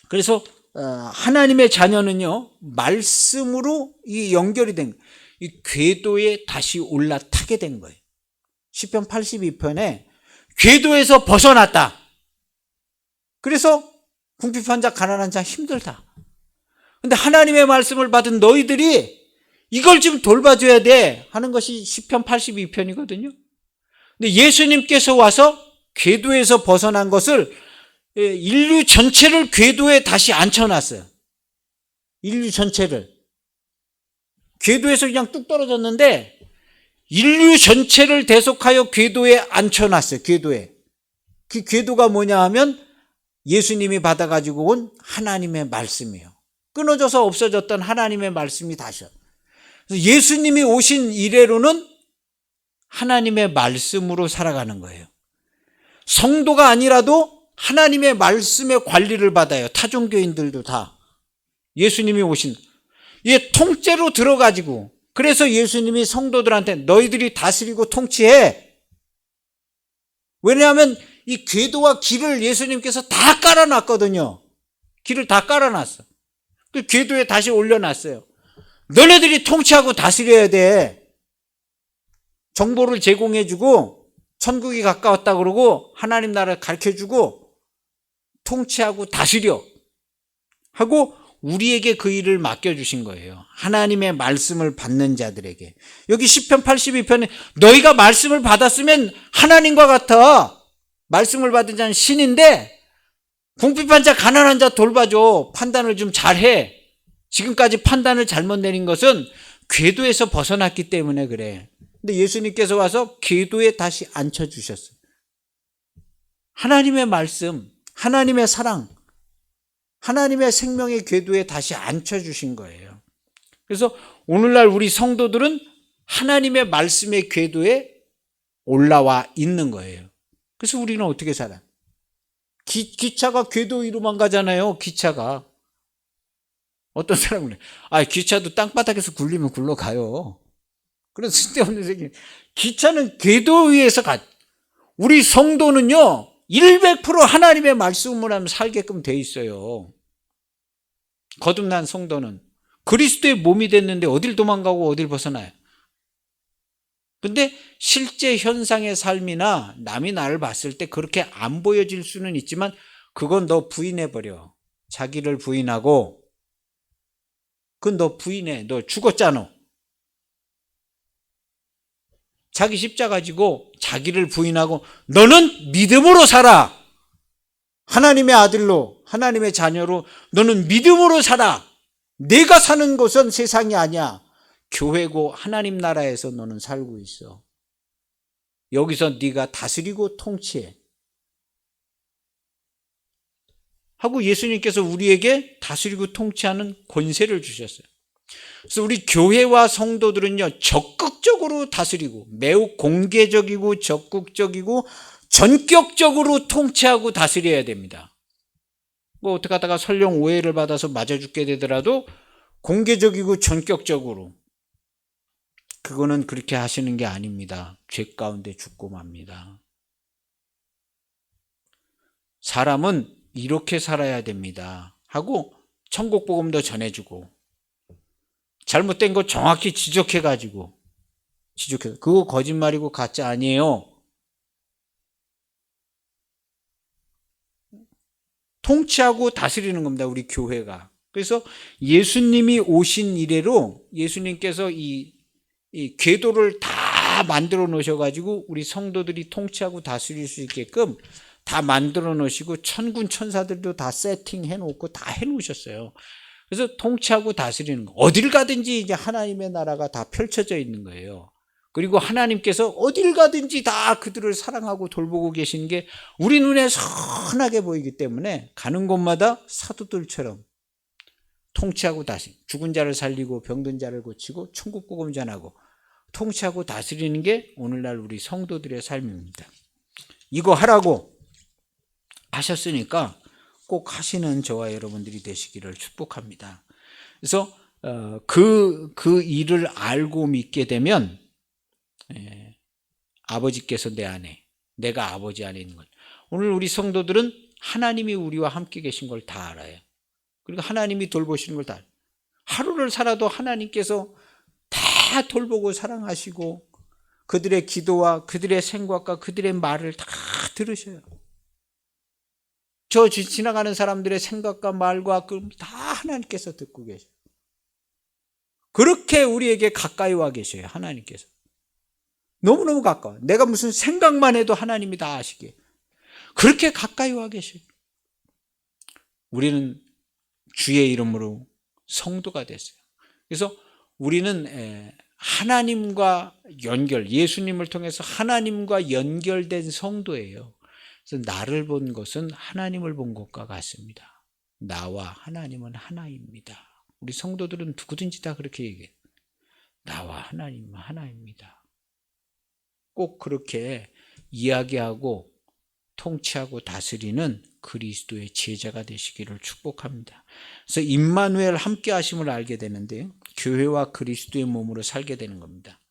그래서 하나님의 자녀는요, 말씀으로 이 연결이 된 이 궤도에 다시 올라타게 된 거예요. 시편 82편에 궤도에서 벗어났다. 그래서 궁핍한 자, 가난한 자, 힘들다. 근데 하나님의 말씀을 받은 너희들이 이걸 좀 돌봐줘야 돼 하는 것이 시편 82편이거든요. 근데 예수님께서 와서 궤도에서 벗어난 것을 인류 전체를 궤도에 다시 앉혀놨어요. 인류 전체를. 궤도에서 그냥 뚝 떨어졌는데 인류 전체를 대속하여 궤도에 앉혀놨어요. 궤도에. 그 궤도가 뭐냐 하면 예수님이 받아가지고 온 하나님의 말씀이에요. 끊어져서 없어졌던 하나님의 말씀이 다시. 그래서 예수님이 오신 이래로는 하나님의 말씀으로 살아가는 거예요. 성도가 아니라도 하나님의 말씀의 관리를 받아요. 타종교인들도 다. 예수님이 오신 이게 통째로 들어가지고, 그래서 예수님이 성도들한테 너희들이 다스리고 통치해. 왜냐하면 이 궤도와 길을 예수님께서 다 깔아놨거든요. 길을 다 깔아놨어. 그 궤도에 다시 올려놨어요. 너네들이 통치하고 다스려야 돼. 정보를 제공해주고 천국이 가까웠다 그러고 하나님 나라를 가르쳐주고 통치하고 다스려 하고 우리에게 그 일을 맡겨주신 거예요. 하나님의 말씀을 받는 자들에게. 여기 시편 82편에 너희가 말씀을 받았으면 하나님과 같아. 말씀을 받은 자는 신인데 궁핍한 자 가난한 자 돌봐줘. 판단을 좀 잘해. 지금까지 판단을 잘못 내린 것은 궤도에서 벗어났기 때문에 그래. 근데 예수님께서 와서 궤도에 다시 앉혀주셨어요. 하나님의 말씀, 하나님의 사랑, 하나님의 생명의 궤도에 다시 앉혀주신 거예요. 그래서 오늘날 우리 성도들은 하나님의 말씀의 궤도에 올라와 있는 거예요. 그래서 우리는 어떻게 살아요? 기차가 궤도 위로만 가잖아요. 기차가. 어떤 사람은 기차도 땅바닥에서 굴리면 굴러가요. 그런 쓸데없는 얘기. 기차는 궤도 위에서 가. 우리 성도는요 100% 하나님의 말씀을 하면 살게끔 돼 있어요. 거듭난 성도는 그리스도의 몸이 됐는데 어딜 도망가고 어딜 벗어나요? 근데 실제 현상의 삶이나 남이 나를 봤을 때 그렇게 안 보여질 수는 있지만 그건 너 부인해버려. 자기를 부인하고 그건 너 부인해. 너 죽었잖아. 자기 십자가 지고 자기를 부인하고 너는 믿음으로 살아. 하나님의 아들로, 하나님의 자녀로 너는 믿음으로 살아. 내가 사는 곳은 세상이 아니야. 교회고 하나님 나라에서 너는 살고 있어. 여기서 네가 다스리고 통치해. 하고 예수님께서 우리에게 다스리고 통치하는 권세를 주셨어요. 그래서 우리 교회와 성도들은요 적극적으로 다스리고 매우 공개적이고 적극적이고 전격적으로 통치하고 다스려야 됩니다. 뭐 어떻게 하다가 설령 오해를 받아서 맞아 죽게 되더라도 공개적이고 전격적으로. 그거는 그렇게 하시는 게 아닙니다. 죄 가운데 죽고 맙니다. 사람은 이렇게 살아야 됩니다 하고 천국 복음도 전해주고 잘못된 거 정확히 지적해가지고 그거 거짓말이고 가짜 아니에요. 통치하고 다스리는 겁니다. 우리 교회가. 그래서 예수님이 오신 이래로 예수님께서 이 궤도를 다 만들어 놓으셔가지고 우리 성도들이 통치하고 다스릴 수 있게끔 다 만들어 놓으시고 천군 천사들도 다 세팅해 놓고 다 해 놓으셨어요. 그래서 통치하고 다스리는 거. 어딜 가든지 이제 하나님의 나라가 다 펼쳐져 있는 거예요. 그리고 하나님께서 어딜 가든지 다 그들을 사랑하고 돌보고 계시는 게 우리 눈에 선하게 보이기 때문에 가는 곳마다 사도들처럼 통치하고 죽은 자를 살리고 병든 자를 고치고 천국 복음 전하고 통치하고 다스리는 게 오늘날 우리 성도들의 삶입니다. 이거 하라고 하셨으니까 꼭 하시는 저와 여러분들이 되시기를 축복합니다. 그래서 그 일을 알고 믿게 되면 아버지께서 내 안에, 내가 아버지 안에 있는 것. 오늘 우리 성도들은 하나님이 우리와 함께 계신 걸 다 알아요. 그리고 하나님이 돌보시는 걸 다 알아요. 하루를 살아도 하나님께서 다 돌보고 사랑하시고 그들의 기도와 그들의 생각과 그들의 말을 다 들으셔요. 저 지나가는 사람들의 생각과 말과 다 하나님께서 듣고 계셔요. 그렇게 우리에게 가까이 와 계셔요. 하나님께서. 너무너무 가까워. 내가 무슨 생각만 해도 하나님이 다 아시게. 그렇게 가까이 와 계셔요. 우리는 주의 이름으로 성도가 됐어요. 그래서 우리는 하나님과 예수님을 통해서 하나님과 연결된 성도예요. 그래서 나를 본 것은 하나님을 본 것과 같습니다. 나와 하나님은 하나입니다. 우리 성도들은 누구든지 다 그렇게 얘기해요. 나와 하나님은 하나입니다. 꼭 그렇게 이야기하고 통치하고 다스리는 그리스도의 제자가 되시기를 축복합니다. 그래서 임마누엘 함께 하심을 알게 되는데요. 교회와 그리스도의 몸으로 살게 되는 겁니다.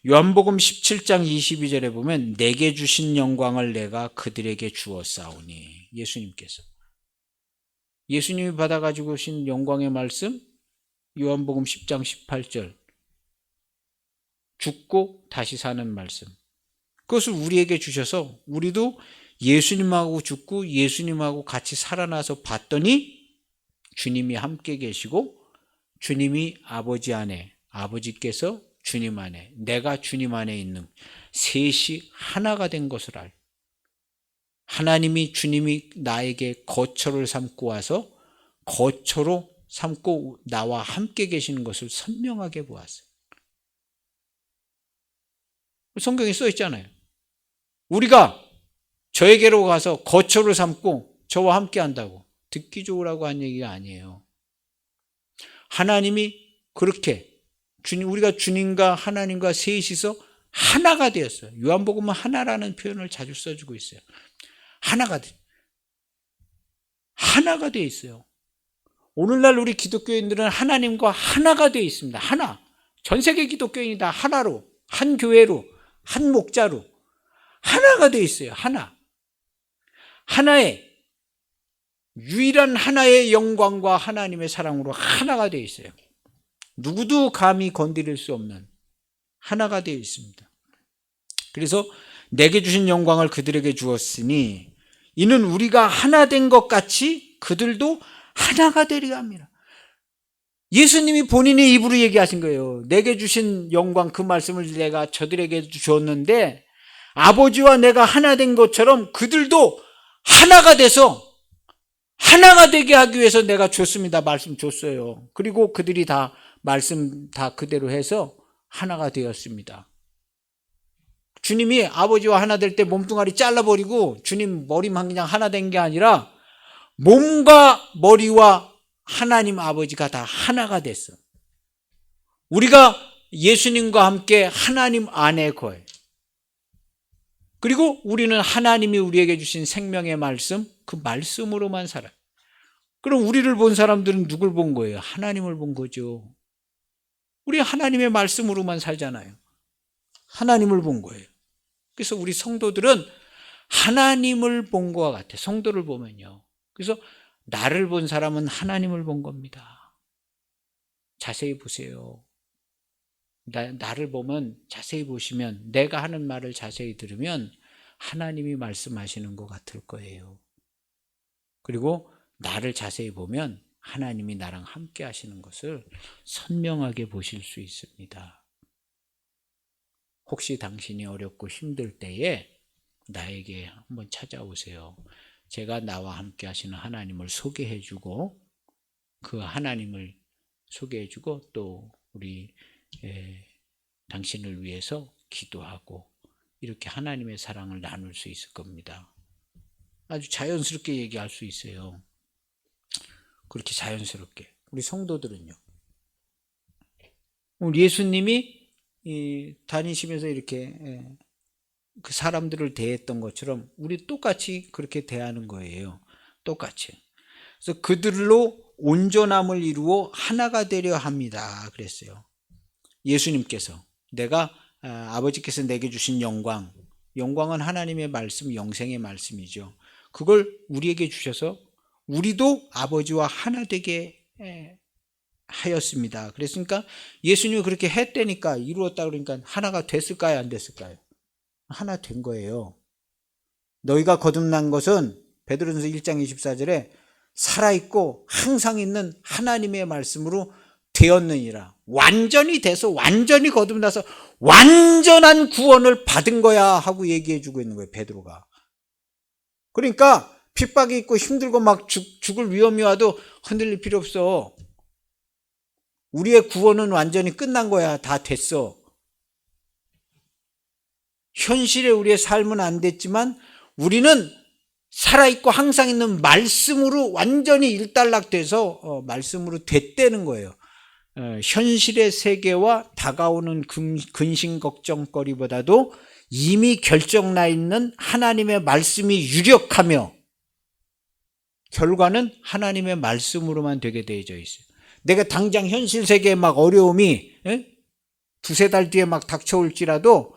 요한복음 17장 22절에 보면 내게 주신 영광을 내가 그들에게 주었사오니, 예수님이 받아가지고 오신 영광의 말씀, 요한복음 10장 18절, 죽고 다시 사는 말씀, 그것을 우리에게 주셔서 우리도 예수님하고 죽고 예수님하고 같이 살아나서 봤더니 주님이 함께 계시고 주님이 아버지 안에, 아버지께서 주님 안에, 내가 주님 안에 있는 셋이 하나가 된 것을 알. 하나님이, 주님이 나에게 거처를 삼고 와서 거처로 삼고 나와 함께 계시는 것을 선명하게 보았어요. 성경에 써 있잖아요. 우리가 저에게로 가서 거처를 삼고 저와 함께 한다고. 듣기 좋으라고 한 얘기가 아니에요. 하나님이 그렇게 우리가 주님과 하나님과 셋이서 하나가 되었어요. 요한복음은 하나라는 표현을 자주 써주고 있어요. 하나가 되어 있어요. 오늘날 우리 기독교인들은 하나님과 하나가 되어 있습니다. 하나. 전 세계 기독교인이 다 하나로, 한 교회로, 한 목자로 하나가 되어 있어요. 하나의 유일한 하나의 영광과 하나님의 사랑으로 하나가 되어 있어요. 누구도 감히 건드릴 수 없는 하나가 되어 있습니다. 그래서 내게 주신 영광을 그들에게 주었으니 이는 우리가 하나 된 것 같이 그들도 하나가 되려 합니다. 예수님이 본인의 입으로 얘기하신 거예요. 내게 주신 영광, 그 말씀을 내가 저들에게 주었는데 아버지와 내가 하나 된 것처럼 그들도 하나가 돼서 하나가 되게 하기 위해서 내가 줬습니다. 말씀 줬어요. 그리고 그들이 다 말씀 다 그대로 해서 하나가 되었습니다. 주님이 아버지와 하나 될 때 몸뚱아리 잘라버리고 주님 머리만 그냥 하나 된 게 아니라 몸과 머리와 하나님 아버지가 다 하나가 됐어. 우리가 예수님과 함께 하나님 안에 거해. 그리고 우리는 하나님이 우리에게 주신 생명의 말씀, 그 말씀으로만 살아요. 그럼 우리를 본 사람들은 누굴 본 거예요? 하나님을 본 거죠. 우리 하나님의 말씀으로만 살잖아요. 하나님을 본 거예요. 그래서 우리 성도들은 하나님을 본 것과 같아요. 성도를 보면요. 그래서 나를 본 사람은 하나님을 본 겁니다. 자세히 보세요. 나를 보면, 자세히 보시면, 내가 하는 말을 자세히 들으면 하나님이 말씀하시는 것 같을 거예요. 그리고 나를 자세히 보면 하나님이 나랑 함께 하시는 것을 선명하게 보실 수 있습니다. 혹시 당신이 어렵고 힘들 때에 나에게 한번 찾아오세요. 제가 나와 함께 하시는 하나님을 소개해주고, 그 하나님을 소개해주고 또 우리 당신을 위해서 기도하고 이렇게 하나님의 사랑을 나눌 수 있을 겁니다. 아주 자연스럽게 얘기할 수 있어요. 그렇게 자연스럽게. 우리 성도들은요. 우리 예수님이 다니시면서 이렇게 그 사람들을 대했던 것처럼 우리 똑같이 그렇게 대하는 거예요. 똑같이. 그래서 그들로 온전함을 이루어 하나가 되려 합니다. 그랬어요. 예수님께서, 내가 아버지께서 내게 주신 영광은 하나님의 말씀, 영생의 말씀이죠. 그걸 우리에게 주셔서 우리도 아버지와 하나 되게 하였습니다. 그랬으니까 예수님이 그렇게 했다니까, 이루었다 그러니까 하나가 됐을까요? 안 됐을까요? 하나 된 거예요. 너희가 거듭난 것은 베드로전서 1장 24절에 살아있고 항상 있는 하나님의 말씀으로 되었느니라. 완전히 돼서 완전히 거듭나서 완전한 구원을 받은 거야 하고 얘기해 주고 있는 거예요, 베드로가. 그러니까 핍박이 있고 힘들고 막 죽을 위험이 와도 흔들릴 필요 없어. 우리의 구원은 완전히 끝난 거야. 다 됐어. 현실에 우리의 삶은 안 됐지만 우리는 살아있고 항상 있는 말씀으로 완전히 일단락돼서 말씀으로 됐다는 거예요. 현실의 세계와 다가오는 근심 걱정거리보다도 이미 결정나 있는 하나님의 말씀이 유력하며 결과는 하나님의 말씀으로만 되게 되어져 있어요. 내가 당장 현실 세계에 막 어려움이 두세 달 뒤에 막 닥쳐올지라도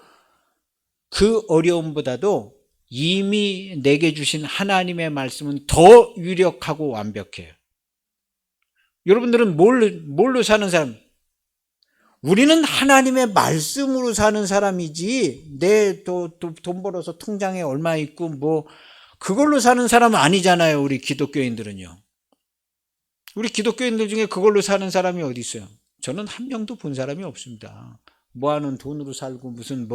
그 어려움보다도 이미 내게 주신 하나님의 말씀은 더 유력하고 완벽해요. 여러분들은 뭘로 사는 사람? 우리는 하나님의 말씀으로 사는 사람이지 내 돈 벌어서 통장에 얼마 있고 뭐 그걸로 사는 사람은 아니잖아요. 우리 기독교인들은요. 우리 기독교인들 중에 그걸로 사는 사람이 어디 있어요? 저는 한 명도 본 사람이 없습니다. 모아놓은 돈으로 살고 무슨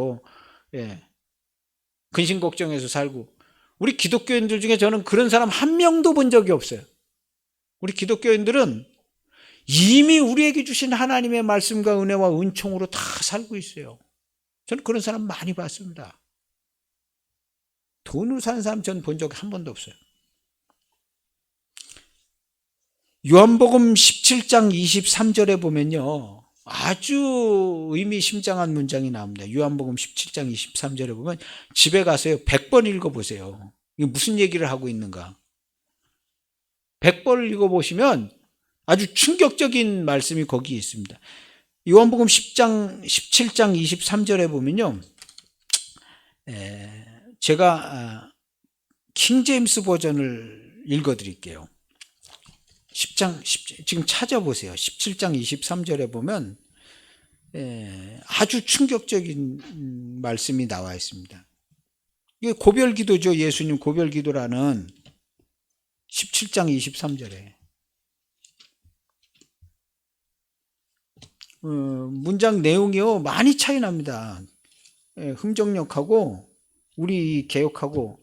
근심 걱정해서 살고 우리 기독교인들 중에 저는 그런 사람 한 명도 본 적이 없어요. 우리 기독교인들은 이미 우리에게 주신 하나님의 말씀과 은혜와 은총으로 다 살고 있어요. 저는 그런 사람 많이 봤습니다. 돈으로 사는 사람 저는 본 적 한 번도 없어요. 요한복음 17장 23절에 보면요, 아주 의미심장한 문장이 나옵니다. 요한복음 17장 23절에 보면 집에 가서요 100번 읽어보세요. 이게 무슨 얘기를 하고 있는가. 100번을 읽어보시면 아주 충격적인 말씀이 거기에 있습니다. 요한복음 17장 23절에 보면요, 제가 킹제임스 버전을 읽어드릴게요. 지금 찾아보세요. 17장 23절에 보면 아주 충격적인 말씀이 나와 있습니다. 이게 고별기도죠. 예수님 고별기도라는 17장 23절에 문장 내용이요 많이 차이 납니다. 흥정역하고 우리 개역하고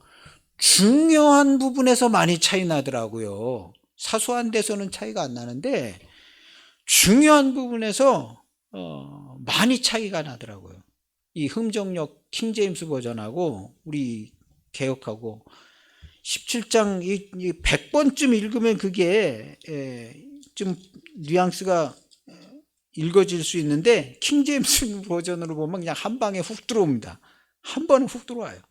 중요한 부분에서 많이 차이 나더라고요. 사소한 데서는 차이가 안 나는데 중요한 부분에서 많이 차이가 나더라고요. 이 흥정역 킹제임스 버전하고 우리 개역하고 17장 100번쯤 읽으면 그게 좀 뉘앙스가 읽어질 수 있는데 킹제임스 버전으로 보면 그냥 한 방에 훅 들어옵니다. 한 번에 훅 들어와요.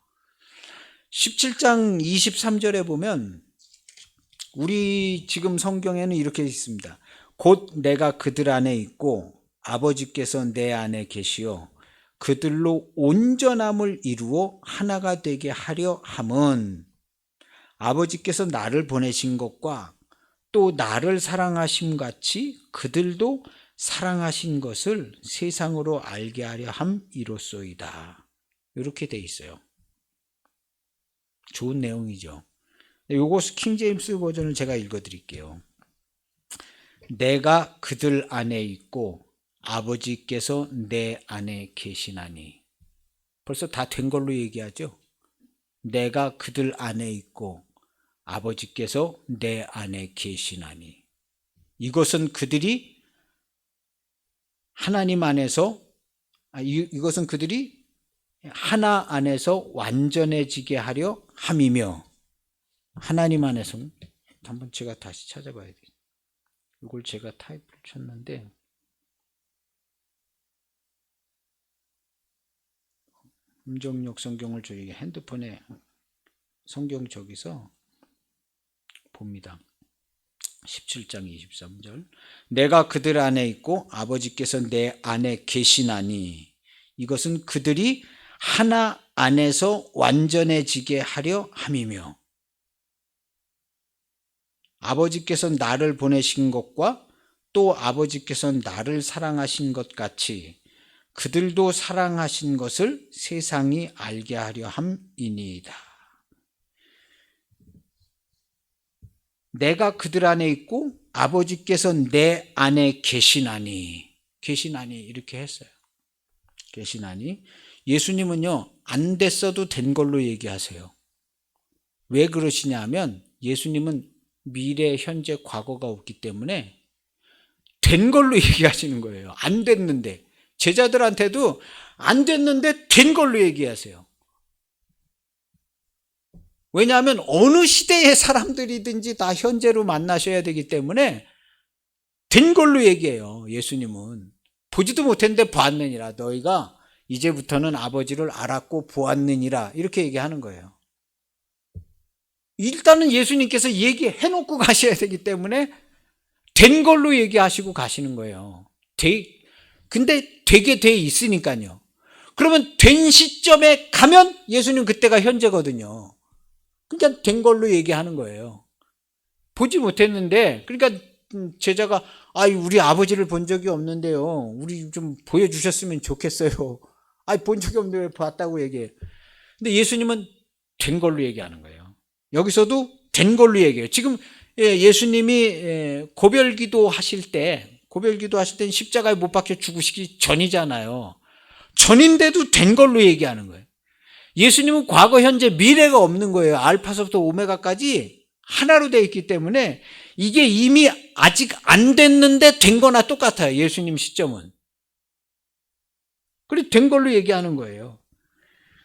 17장 23절에 보면 우리 지금 성경에는 이렇게 있습니다. 곧 내가 그들 안에 있고 아버지께서 내 안에 계시어 그들로 온전함을 이루어 하나가 되게 하려 함은 아버지께서 나를 보내신 것과 또 나를 사랑하심 같이 그들도 사랑하신 것을 세상으로 알게 하려 함이로소이다. 이렇게 돼 있어요. 좋은 내용이죠. 요거 킹제임스 버전을 제가 읽어드릴게요. 내가 그들 안에 있고 아버지께서 내 안에 계시나니. 벌써 다 된 걸로 얘기하죠. 내가 그들 안에 있고 아버지께서 내 안에 계시나니. 이것은 그들이 하나님 안에서 이것은 그들이 하나 안에서 완전해지게 하려 함이며 하나님 안에서 한번 제가 다시 찾아봐야 돼요. 이걸 제가 타입을 쳤는데 음정역 성경을 저희 핸드폰에 성경 저기서 봅니다. 17장 23절 내가 그들 안에 있고 아버지께서 내 안에 계시나니 이것은 그들이 하나 안에서 완전해지게 하려 함이며 아버지께서 나를 보내신 것과 또 아버지께서 나를 사랑하신 것 같이 그들도 사랑하신 것을 세상이 알게 하려 함이니이다. 내가 그들 안에 있고 아버지께서 내 안에 계시나니 이렇게 했어요. 계시나니 예수님은요 안 됐어도 된 걸로 얘기하세요. 왜 그러시냐 하면 예수님은 미래, 현재, 과거가 없기 때문에 된 걸로 얘기하시는 거예요. 안 됐는데 제자들한테도 안 됐는데 된 걸로 얘기하세요. 왜냐하면 어느 시대의 사람들이든지 다 현재로 만나셔야 되기 때문에 된 걸로 얘기해요. 예수님은 보지도 못했는데 보았느니라. 너희가 이제부터는 아버지를 알았고 보았느니라. 이렇게 얘기하는 거예요. 일단은 예수님께서 얘기해 놓고 가셔야 되기 때문에 된 걸로 얘기하시고 가시는 거예요. 근데 되게 돼 있으니까요. 그러면 된 시점에 가면 예수님 그때가 현재거든요. 그러니까 된 걸로 얘기하는 거예요. 보지 못했는데, 그러니까 제자가 우리 아버지를 본 적이 없는데요. 우리 좀 보여주셨으면 좋겠어요. 본 적이 없는데 왜 봤다고 얘기해요. 근데 예수님은 된 걸로 얘기하는 거예요. 여기서도 된 걸로 얘기해요. 지금 예수님이 고별기도 하실 때는 십자가에 못 박혀 죽으시기 전이잖아요. 전인데도 된 걸로 얘기하는 거예요. 예수님은 과거, 현재, 미래가 없는 거예요. 알파서부터 오메가까지 하나로 되어 있기 때문에 이게 이미 아직 안 됐는데 된 거나 똑같아요. 예수님 시점은. 그래서 된 걸로 얘기하는 거예요.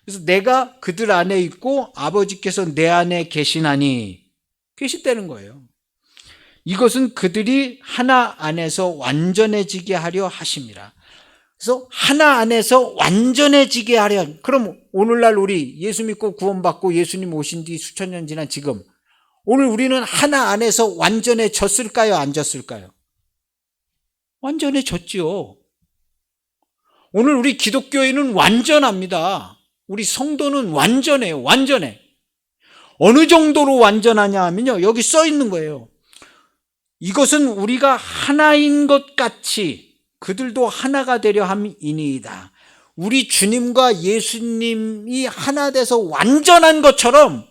그래서 내가 그들 안에 있고 아버지께서 내 안에 계시나니 계시다는 거예요. 이것은 그들이 하나 안에서 완전해지게 하려 하심이라. 그래서 하나 안에서 완전해지게 하려. 그럼 오늘날 우리 예수 믿고 구원받고 예수님 오신 뒤 수천 년 지난 지금 오늘 우리는 하나 안에서 완전해졌을까요? 안 졌을까요? 완전해졌죠. 오늘 우리 기독교인은 완전합니다. 우리 성도는 완전해요. 완전해. 어느 정도로 완전하냐 하면요, 여기 써 있는 거예요. 이것은 우리가 하나인 것 같이 그들도 하나가 되려 함이니이다. 우리 주님과 예수님이 하나 돼서 완전한 것처럼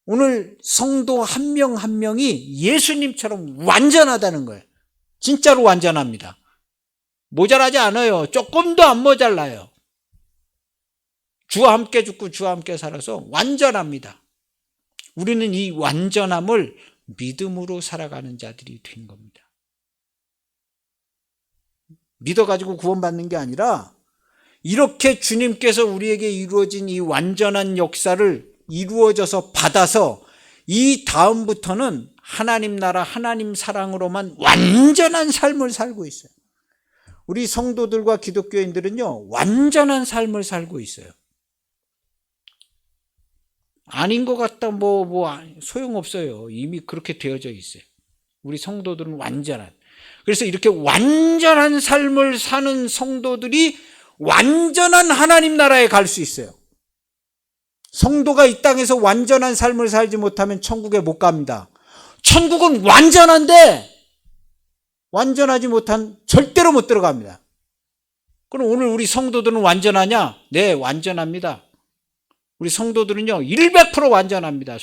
오늘 성도 한 명 한 명이 예수님처럼 완전하다는 거예요. 진짜로 완전합니다. 모자라지 않아요. 조금도 안 모자라요. 주와 함께 죽고 주와 함께 살아서 완전합니다. 우리는 이 완전함을 믿음으로 살아가는 자들이 된 겁니다. 믿어가지고 구원받는 게 아니라 이렇게 주님께서 우리에게 이루어진 이 완전한 역사를 이루어져서 받아서 이 다음부터는 하나님 나라, 하나님 사랑으로만 완전한 삶을 살고 있어요. 우리 성도들과 기독교인들은요, 완전한 삶을 살고 있어요. 아닌 것 같다, 소용없어요. 이미 그렇게 되어져 있어요. 우리 성도들은 완전한. 그래서 이렇게 완전한 삶을 사는 성도들이 완전한 하나님 나라에 갈 수 있어요. 성도가 이 땅에서 완전한 삶을 살지 못하면 천국에 못 갑니다. 천국은 완전한데 완전하지 못한 절대로 못 들어갑니다. 그럼 오늘 우리 성도들은 완전하냐? 네, 완전합니다. 우리 성도들은요 100% 완전합니다.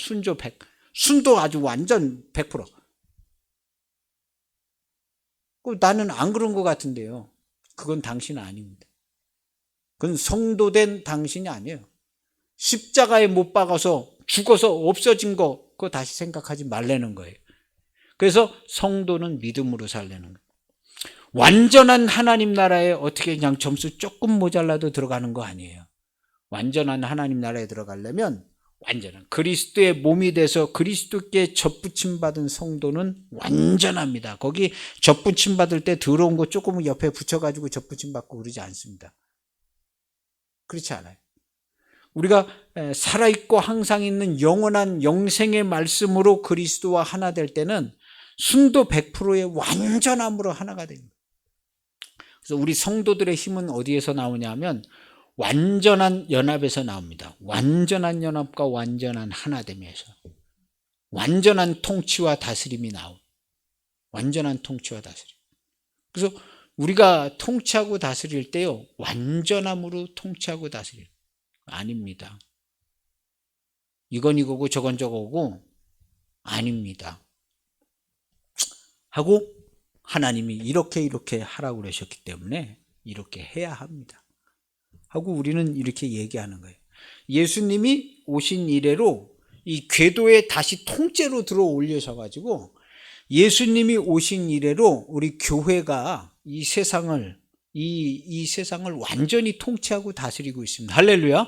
순도 아주 완전 100%. 나는 안 그런 것 같은데요. 그건 당신은 아닙니다. 그건 성도된 당신이 아니에요. 십자가에 못 박아서 죽어서 없어진 거 그거 다시 생각하지 말라는 거예요. 그래서 성도는 믿음으로 살라는 거예요. 완전한 하나님 나라에 어떻게 그냥 점수 조금 모자라도 들어가는 거 아니에요. 완전한 하나님 나라에 들어가려면 완전한 그리스도의 몸이 돼서 그리스도께 접붙임 받은 성도는 완전합니다. 거기 접붙임 받을 때 더러운 거 조금 옆에 붙여가지고 접붙임 받고 그러지 않습니다. 그렇지 않아요. 우리가 살아있고 항상 있는 영원한 영생의 말씀으로 그리스도와 하나 될 때는 순도 100%의 완전함으로 하나가 됩니다. 그래서 우리 성도들의 힘은 어디에서 나오냐 하면 완전한 연합에서 나옵니다. 완전한 연합과 완전한 하나됨에서 완전한 통치와 다스림이 나오고 완전한 통치와 다스림. 그래서 우리가 통치하고 다스릴 때요 완전함으로 통치하고 다스릴 아닙니다. 이건 이거고 저건 저거고 아닙니다. 하고 하나님이 이렇게 하라고 그러셨기 때문에 이렇게 해야 합니다. 하고 우리는 이렇게 얘기하는 거예요. 예수님이 오신 이래로 이 궤도에 다시 통째로 들어 올려셔가지고 예수님이 오신 이래로 우리 교회가 이 세상을 완전히 통치하고 다스리고 있습니다. 할렐루야.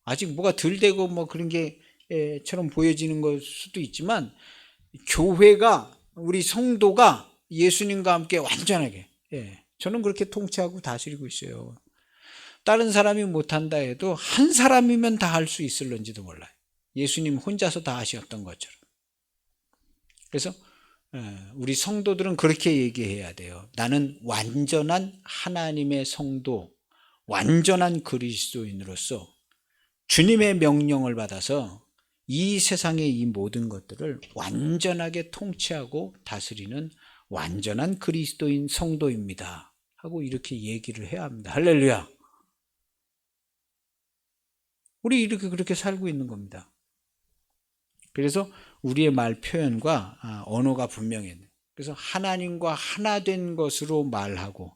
아직 뭐가 덜 되고 뭐 그런 게처럼 보여지는 걸 수도 있지만, 교회가, 우리 성도가 예수님과 함께 완전하게, 저는 그렇게 통치하고 다스리고 있어요. 다른 사람이 못한다 해도 한 사람이면 다 할 수 있을런지도 몰라요. 예수님 혼자서 다 하셨던 것처럼. 그래서 우리 성도들은 그렇게 얘기해야 돼요. 나는 완전한 하나님의 성도, 완전한 그리스도인으로서 주님의 명령을 받아서 이 세상의 이 모든 것들을 완전하게 통치하고 다스리는 완전한 그리스도인 성도입니다 하고 이렇게 얘기를 해야 합니다. 할렐루야. 우리 이렇게 그렇게 살고 있는 겁니다. 그래서 우리의 말 표현과 언어가 분명해요. 그래서 하나님과 하나 된 것으로 말하고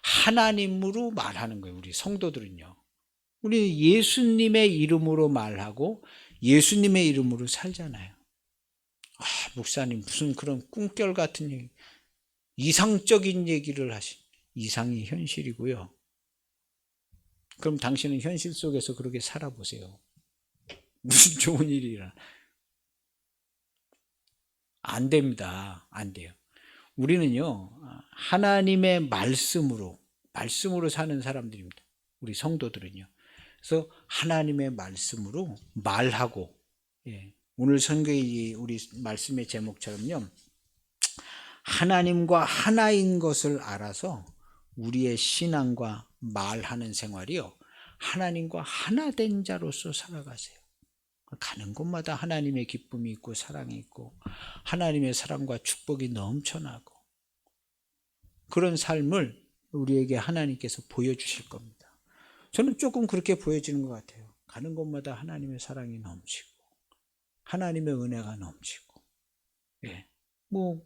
하나님으로 말하는 거예요. 우리 성도들은요. 우리 예수님의 이름으로 말하고 예수님의 이름으로 살잖아요. 목사님 무슨 그런 꿈결 같은 얘기, 이상적인 얘기를 이상이 현실이고요. 그럼 당신은 현실 속에서 그렇게 살아보세요. 무슨 좋은 일이라. 안 됩니다. 안 돼요. 우리는요, 하나님의 말씀으로 사는 사람들입니다. 우리 성도들은요. 그래서 하나님의 말씀으로 말하고, 오늘 선교의 우리 말씀의 제목처럼요, 하나님과 하나인 것을 알아서 우리의 신앙과 말하는 생활이요, 하나님과 하나 된 자로서 살아가세요. 가는 곳마다 하나님의 기쁨이 있고 사랑이 있고 하나님의 사랑과 축복이 넘쳐나고, 그런 삶을 우리에게 하나님께서 보여주실 겁니다. 저는 조금 그렇게 보여지는 것 같아요. 가는 곳마다 하나님의 사랑이 넘치고 하나님의 은혜가 넘치고, 뭐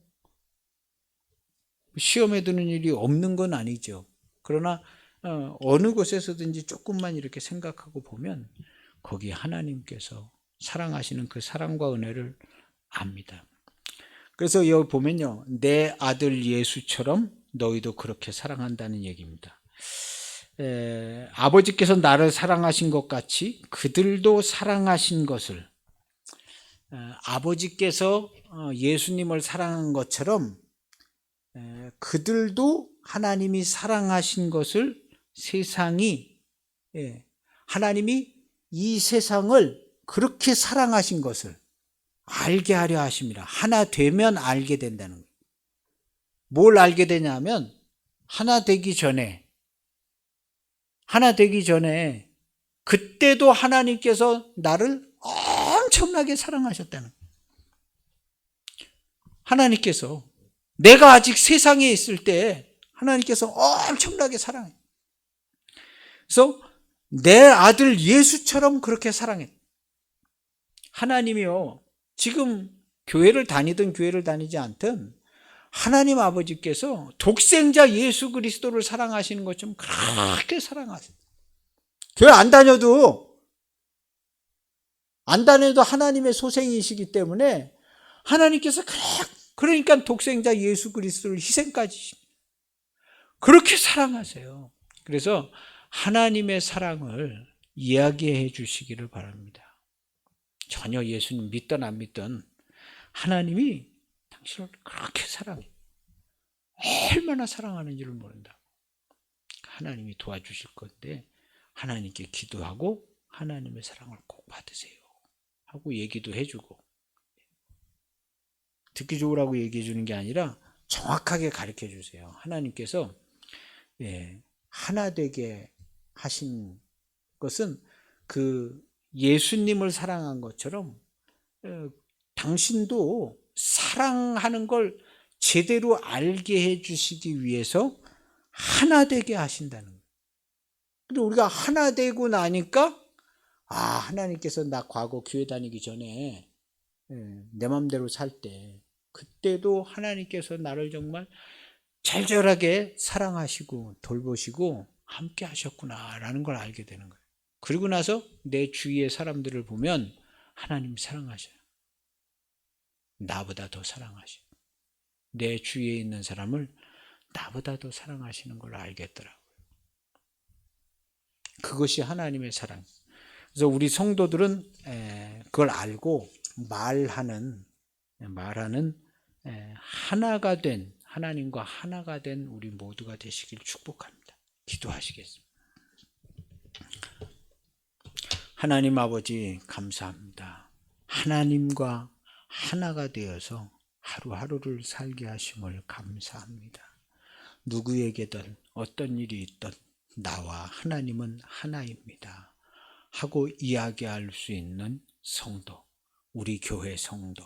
시험에 드는 일이 없는 건 아니죠. 그러나 어느 곳에서든지 조금만 이렇게 생각하고 보면 거기 하나님께서 사랑하시는 그 사랑과 은혜를 압니다. 그래서 여기 보면요, 내 아들 예수처럼 너희도 그렇게 사랑한다는 얘기입니다. 아버지께서 나를 사랑하신 것 같이 그들도 사랑하신 것을, 아버지께서 예수님을 사랑한 것처럼 그들도 하나님이 사랑하신 것을 세상이, 하나님이 이 세상을 그렇게 사랑하신 것을 알게 하려 하십니다. 하나 되면 알게 된다는 거예요. 뭘 알게 되냐면 하나 되기 전에 그때도 하나님께서 나를 엄청나게 사랑하셨다는 거예요. 하나님께서 내가 아직 세상에 있을 때 하나님께서 엄청나게 사랑해요. 그래서 내 아들 예수처럼 그렇게 사랑해. 하나님이요, 지금 교회를 다니든 교회를 다니지 않든 하나님 아버지께서 독생자 예수 그리스도를 사랑하시는 것처럼 그렇게 사랑하세요. 교회 안 다녀도 하나님의 소생이시기 때문에 하나님께서 그러니까 독생자 예수 그리스도를 희생까지 그렇게 사랑하세요. 그래서 하나님의 사랑을 이야기해 주시기를 바랍니다. 전혀 예수님 믿든 안 믿든 하나님이 당신을 그렇게 사랑해. 얼마나 사랑하는지를 모른다. 하나님이 도와주실 건데 하나님께 기도하고 하나님의 사랑을 꼭 받으세요 하고 얘기도 해주고, 듣기 좋으라고 얘기해 주는 게 아니라 정확하게 가르쳐 주세요. 하나님께서 하나 되게 하신 것은 그 예수님을 사랑한 것처럼 당신도 사랑하는 걸 제대로 알게 해 주시기 위해서 하나 되게 하신다는 거예요. 근데 우리가 하나 되고 나니까 하나님께서 나 과거 교회 다니기 전에 내 맘대로 살 때 그때도 하나님께서 나를 정말 절절하게 사랑하시고 돌보시고 함께 하셨구나라는 걸 알게 되는 거예요. 그리고 나서 내 주위의 사람들을 보면 하나님 사랑하셔요. 나보다 더 사랑하셔요. 내 주위에 있는 사람을 나보다 더 사랑하시는 걸 알겠더라고요. 그것이 하나님의 사랑. 그래서 우리 성도들은 그걸 알고 말하는 하나가 된, 하나님과 하나가 된 우리 모두가 되시길 축복합니다. 기도하시겠습니다. 하나님 아버지 감사합니다. 하나님과 하나가 되어서 하루하루를 살게 하심을 감사합니다. 누구에게든 어떤 일이 있든 나와 하나님은 하나입니다 하고 이야기할 수 있는 성도, 우리 교회 성도,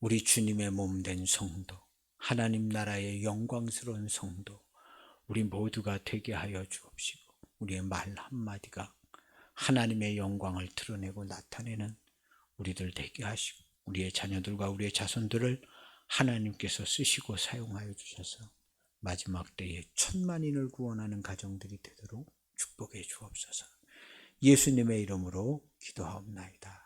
우리 주님의 몸된 성도, 하나님 나라의 영광스러운 성도, 우리 모두가 되게 하여 주옵시고 우리의 말 한마디가 하나님의 영광을 드러내고 나타내는 우리들 되게 하시고 우리의 자녀들과 우리의 자손들을 하나님께서 쓰시고 사용하여 주셔서 마지막 때에 천만인을 구원하는 가정들이 되도록 축복해 주옵소서. 예수님의 이름으로 기도하옵나이다.